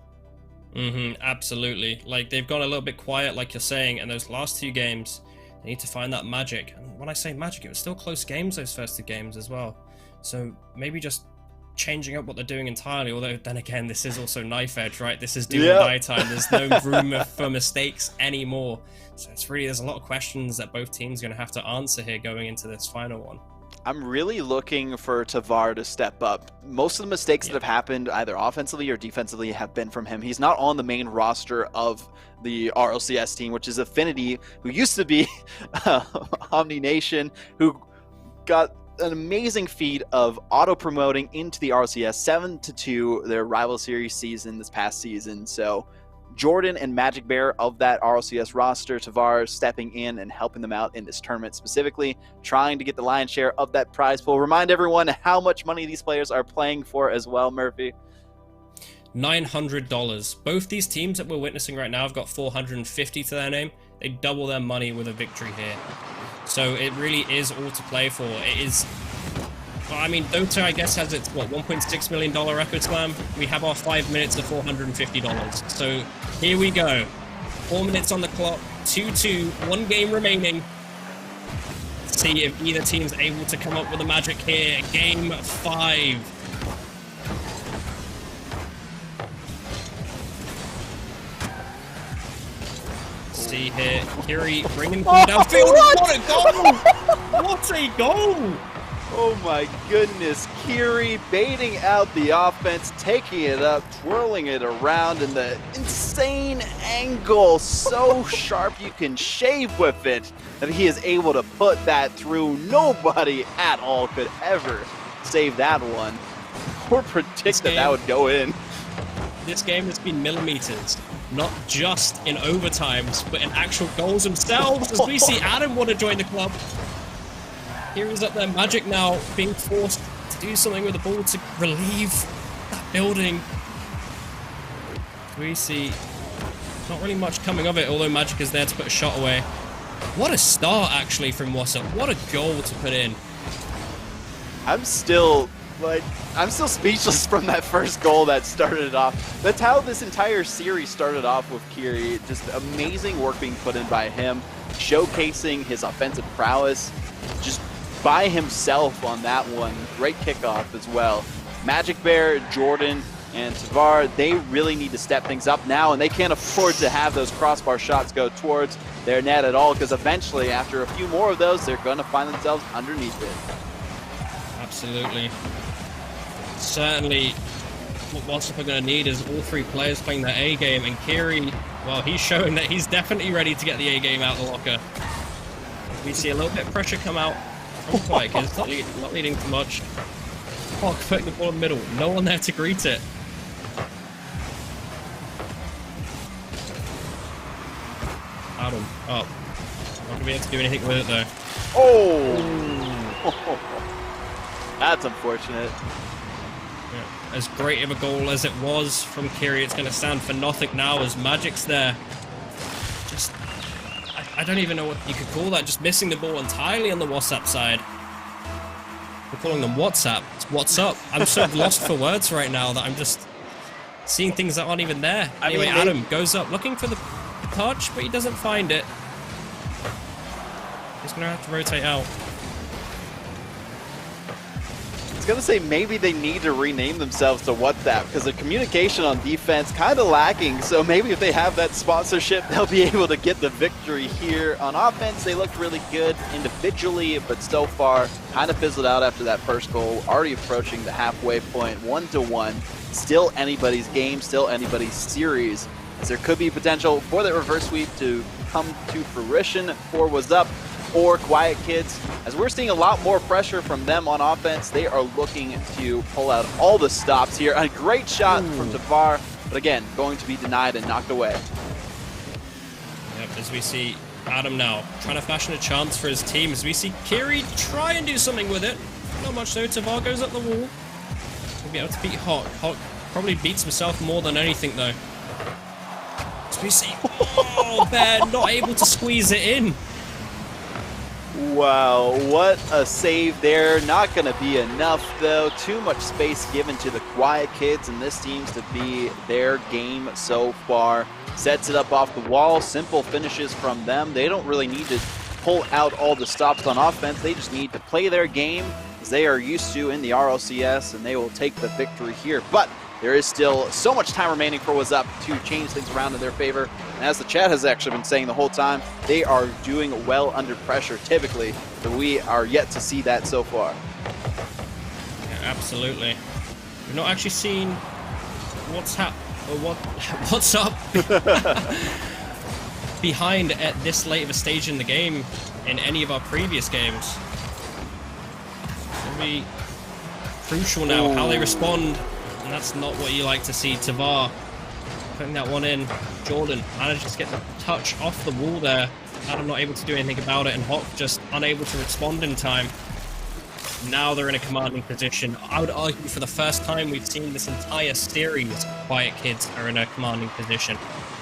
Absolutely. Like, they've gone a little bit quiet, like you're saying, and those last 2 games, they need to find that magic. And when I say magic, it was still close games, those first 2 games as well. So maybe just changing up what they're doing entirely, although then again, this is also knife edge, right? This is do or die time. There's no room for mistakes anymore. So it's really, there's a lot of questions that both teams are going to have to answer here going into this final one. I'm really looking for Tavar to step up. Most of the mistakes that have happened either offensively or defensively have been from him. He's not on the main roster of the RLCS team, which is Affinity, who used to be Omni Nation, who got an amazing feat of auto-promoting into the RLCS 7-2, their rival series season this past season. So Jordan and Magic Bear of that RLCS roster, Tavar stepping in and helping them out in this tournament specifically, trying to get the lion's share of that prize pool. Remind everyone how much money these players are playing for as well, Murphy. $900. Both these teams that we're witnessing right now have got 450 to their name. They double their money with a victory here. So it really is all to play for. It is... Well, I mean, Dota, I guess, has its, what, $1.6 million record slam? We have our 5 minutes of $450. So here we go. 4 minutes on the clock, 2-2, 1 game remaining. Let's see if either team's able to come up with a magic here. Game 5. See here, Kiri bringing the ball downfield. What a goal! What a goal! Oh my goodness, Kiri baiting out the offense, taking it up, twirling it around in the insane angle, so sharp you can shave with it, that he is able to put that through. Nobody at all could ever save that one or predict that would go in. This game has been millimeters, not just in overtimes, but in actual goals themselves, as we see Adam want to join the club. Here is up there, Magic now being forced to do something with the ball to relieve that building. We see not really much coming of it, although Magic is there to put a shot away. What a start, actually, from Wassop. What a goal to put in. I'm still speechless from that first goal that started it off. That's how this entire series started off with Kiri. Just amazing work being put in by him, showcasing his offensive prowess just by himself on that one. Great kickoff as well. Magic Bear, Jordan, and Tavar, they really need to step things up now, and they can't afford to have those crossbar shots go towards their net at all, because eventually, after a few more of those, they're going to find themselves underneath it. Absolutely. Certainly, what Wassop are going to need is all 3 players playing their A game, and Kiri, well, he's showing that he's definitely ready to get the A game out of the locker. We see a little bit of pressure come out from Quake. It's not leading to much. Hawk putting the ball in the middle. No one there to greet it. Adam up. Not going to be able to do anything with it though. Oh! That's unfortunate. Yeah. As great of a goal as it was from Kiri, it's going to stand for nothing now as Magic's there. Just, I don't even know what you could call that, just missing the ball entirely on the WhatsApp side. We're calling them WhatsApp. It's what's up. I'm so lost for words right now that I'm just seeing things that aren't even there. Anyway, Adam goes up looking for the touch, but he doesn't find it. He's going to have to rotate out. I was going to say maybe they need to rename themselves to WhatsApp, because the communication on defense kind of lacking. So maybe if they have that sponsorship, they'll be able to get the victory here. On offense, they looked really good individually, but so far kind of fizzled out after that first goal. Already approaching the halfway point, 1-1. Still anybody's game, still anybody's series, as there could be potential for that reverse sweep to come to fruition for What's Up or Quiet Kids. As we're seeing a lot more pressure from them on offense, they are looking to pull out all the stops here. A great shot from Tavar, but again, going to be denied and knocked away. Yep, as we see Adam now trying to fashion a chance for his team, as we see Kiri try and do something with it. Not much though. Tavar goes up the wall. We'll be able to beat Hawk. Hawk probably beats himself more than anything though. As we see, oh, Bear not able to squeeze it in. Wow, what a save there. Not going to be enough, though. Too much space given to the Quiet Kids, and this seems to be their game so far. Sets it up off the wall. Simple finishes from them. They don't really need to pull out all the stops on offense. They just need to play their game as they are used to in the RLCS, and they will take the victory here. But there is still so much time remaining for What's Up to change things around in their favor. And as the chat has actually been saying the whole time, they are doing well under pressure typically, but we are yet to see that so far. Yeah, absolutely. We've not actually seen what's up behind at this late of a stage in the game in any of our previous games. be crucial now, how they respond. And that's not what you like to see. Tavar putting that one in. Jordan manages to get the touch off the wall there. Adam not able to do anything about it, and Hawk just unable to respond in time. Now they're in a commanding position. I would argue for the first time we've seen this entire series, Quiet Kids are in a commanding position.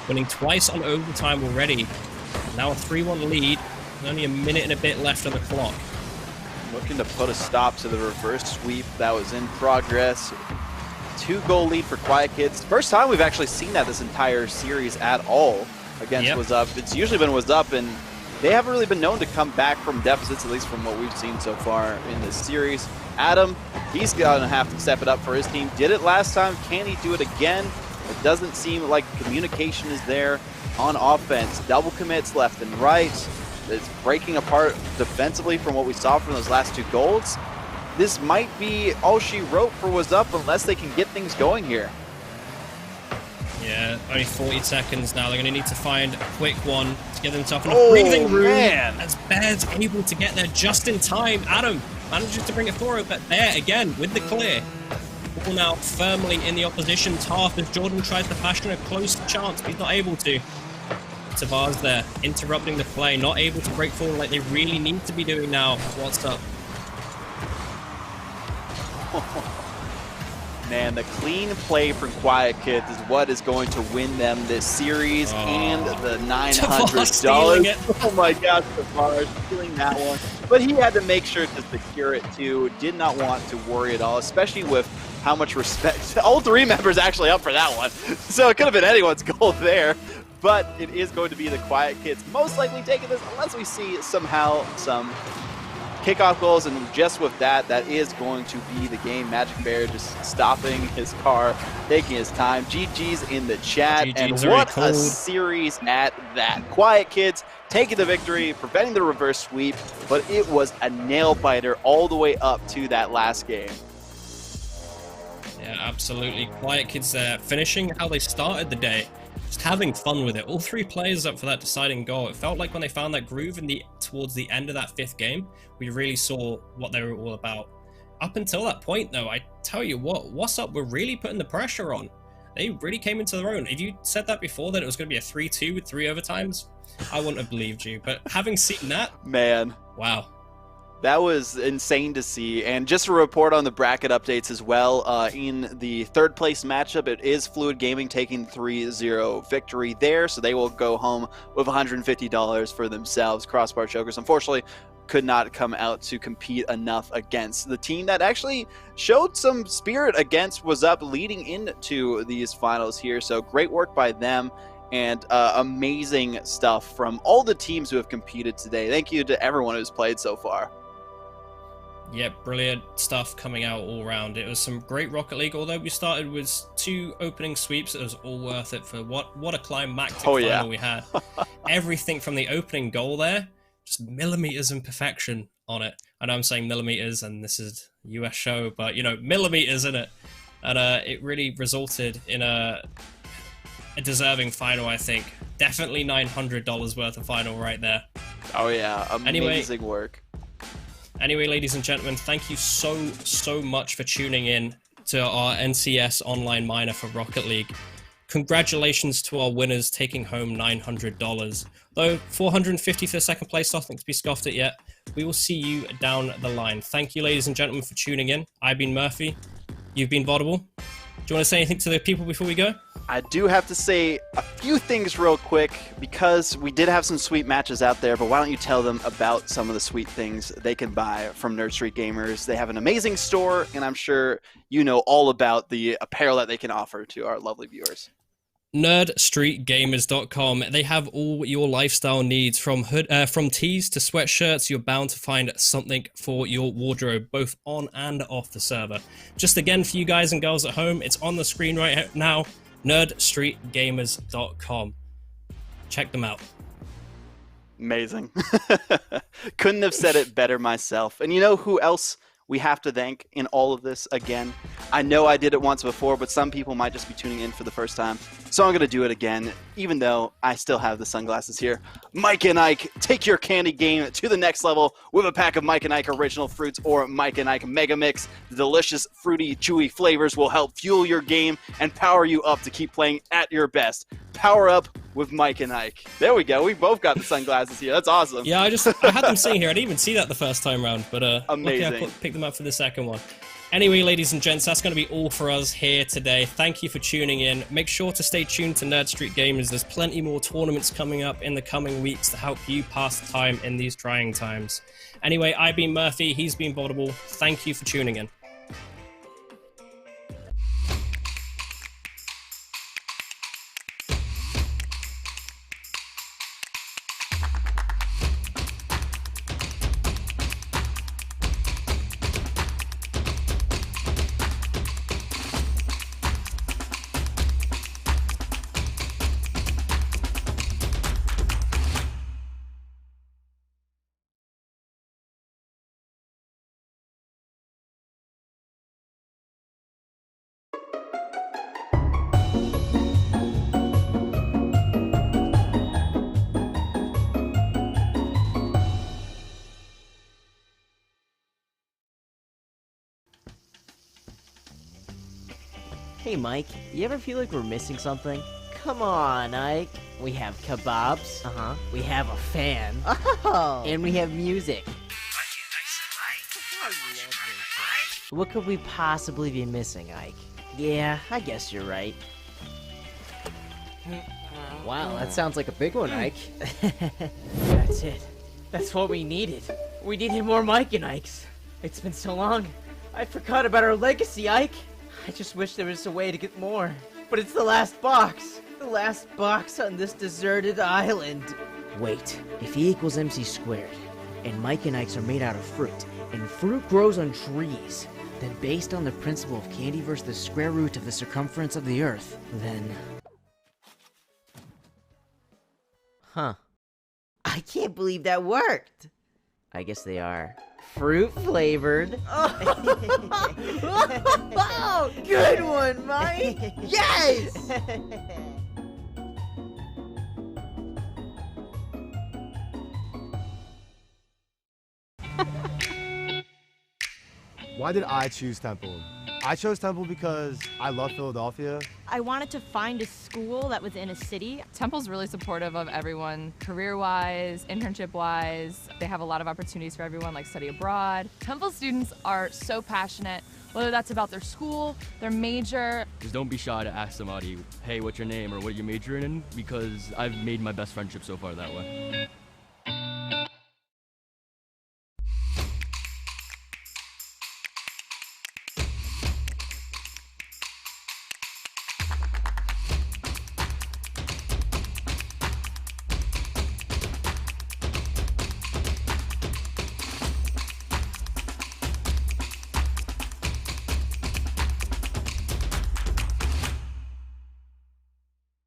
Winning twice on overtime already. Now a 3-1 lead. With only a minute and a bit left on the clock. Looking to put a stop to the reverse sweep that was in progress. 2-goal lead for Quiet Kids. First time we've actually seen that this entire series at all against Was Up. It's usually been Was Up, and they haven't really been known to come back from deficits, at least from what we've seen so far in this series. Adam, he's going to have to step it up for his team. Did it last time. Can he do it again? It doesn't seem like communication is there on offense. Double commits left and right. It's breaking apart defensively from what we saw from those last 2 goals. This might be all she wrote for Was Up unless they can get things going here. Yeah, only 40 seconds now. They're going to need to find a quick one to give themselves enough breathing room. Man. As Bear's able to get there just in time. Adam manages to bring it forward, but Bear again with the clear. Ball now firmly in the opposition's half as Jordan tries to fashion a close chance, but he's not able to. Tavar's there, interrupting the play, not able to break forward like they really need to be doing now. What's up? Man, the clean play from Quiet Kids is what is going to win them this series and the $900. Oh my gosh, Tavar stealing that one. But he had to make sure to secure it too. Did not want to worry at all, especially with how much respect. All 3 members actually up for that one. So it could have been anyone's goal there. But it is going to be the Quiet Kids most likely taking this unless we see somehow some kickoff goals, and just with that, that is going to be the game. Magic Bear just stopping his car, taking his time. GG's in the chat, GG's, and what a series at that. Quiet Kids taking the victory, preventing the reverse sweep, but it was a nail-biter all the way up to that last game. Yeah, absolutely. Quiet Kids there, finishing how they started the day. Just having fun with it. All 3 players up for that deciding goal. It felt like when they found that groove towards the end of that 5th game, we really saw what they were all about. Up until that point, though, I tell you what, What's Up were really putting the pressure on. They really came into their own. If you said that before, that it was going to be a 3-2 with 3 overtimes, I wouldn't have believed you. But having seen that, man, wow. That was insane to see. And just a report on the bracket updates as well. In the 3rd place matchup, it is Fluid Gaming taking 3-0 victory there. So they will go home with $150 for themselves. Crossbar Chokers, unfortunately, could not come out to compete enough against the team that actually showed some spirit against Was Up leading into these finals here. So great work by them. And amazing stuff from all the teams who have competed today. Thank you to everyone who's played so far. Yeah, brilliant stuff coming out all around. It was some great Rocket League, although we started with 2 opening sweeps. It was all worth it for what a climactic final we had. Everything from the opening goal there, just millimeters in perfection on it. I know I'm saying millimeters, and this is a US show, but, you know, millimeters in it. And it really resulted in a deserving final, I think. Definitely $900 worth of final right there. Oh, yeah. Amazing work. Anyway, ladies and gentlemen, thank you so much for tuning in to our NCS online minor for Rocket League. Congratulations to our winners taking home $900. Though $450 for the 2nd place, nothing to be scoffed at yet. We will see you down the line. Thank you, ladies and gentlemen, for tuning in. I've been Murphy. You've been Vodable. Do you want to say anything to the people before we go? I do have to say a few things real quick, because we did have some sweet matches out there, but why don't you tell them about some of the sweet things they can buy from Nerd Street Gamers. They have an amazing store, and I'm sure you know all about the apparel that they can offer to our lovely viewers. NerdStreetGamers.com. They have all your lifestyle needs, from tees to sweatshirts. You're bound to find something for your wardrobe, both on and off the server. Just again, for you guys and girls at home, it's on the screen right now. NerdStreetGamers.com. Check them out. Amazing. Couldn't have said it better myself. And you know who else we have to thank in all of this again. I know I did it once before, but some people might just be tuning in for the first time. So I'm going to do it again, even though I still have the sunglasses here. Mike and Ike, take your candy game to the next level with a pack of Mike and Ike Original Fruits or Mike and Ike Mega Mix. The delicious, fruity, chewy flavors will help fuel your game and power you up to keep playing at your best. Power up with Mike and Ike. There we go. We both got the sunglasses here. That's awesome. Yeah, I had them sitting here. I didn't even see that the first time round, but amazing. lucky I picked them up for the second one. Anyway, ladies and gents, that's going to be all for us here today. Thank you for tuning in. Make sure to stay tuned to Nerd Street Gamers. There's plenty more tournaments coming up in the coming weeks to help you pass the time in these trying times. Anyway, I've been Murphy. He's been Vaultable. Thank you for tuning in. Hey Mike, you ever feel like we're missing something? Come on, Ike. We have kebabs. We have a fan. Oh. And we have music. What could we possibly be missing, Ike? Yeah, I guess you're right. Wow, that sounds like a big one, Ike. That's it. That's what we needed. We needed more Mike and Ikes. It's been so long. I forgot about our legacy, Ike. I just wish there was a way to get more. But it's the last box. The last box on this deserted island. Wait, if E equals MC squared, and Mike and Ikes are made out of fruit, and fruit grows on trees, then based on the principle of candy versus the square root of the circumference of the earth, then... Huh. I can't believe that worked. I guess they are. Fruit flavored. Oh, good one, Mike. Yes. Why did I choose Temple? I chose Temple because I love Philadelphia. I wanted to find a school that was in a city. Temple's really supportive of everyone, career-wise, internship-wise. They have a lot of opportunities for everyone, like study abroad. Temple students are so passionate, whether that's about their school, their major. Just don't be shy to ask somebody, hey, what's your name or what are you majoring in? Because I've made my best friendship so far that way.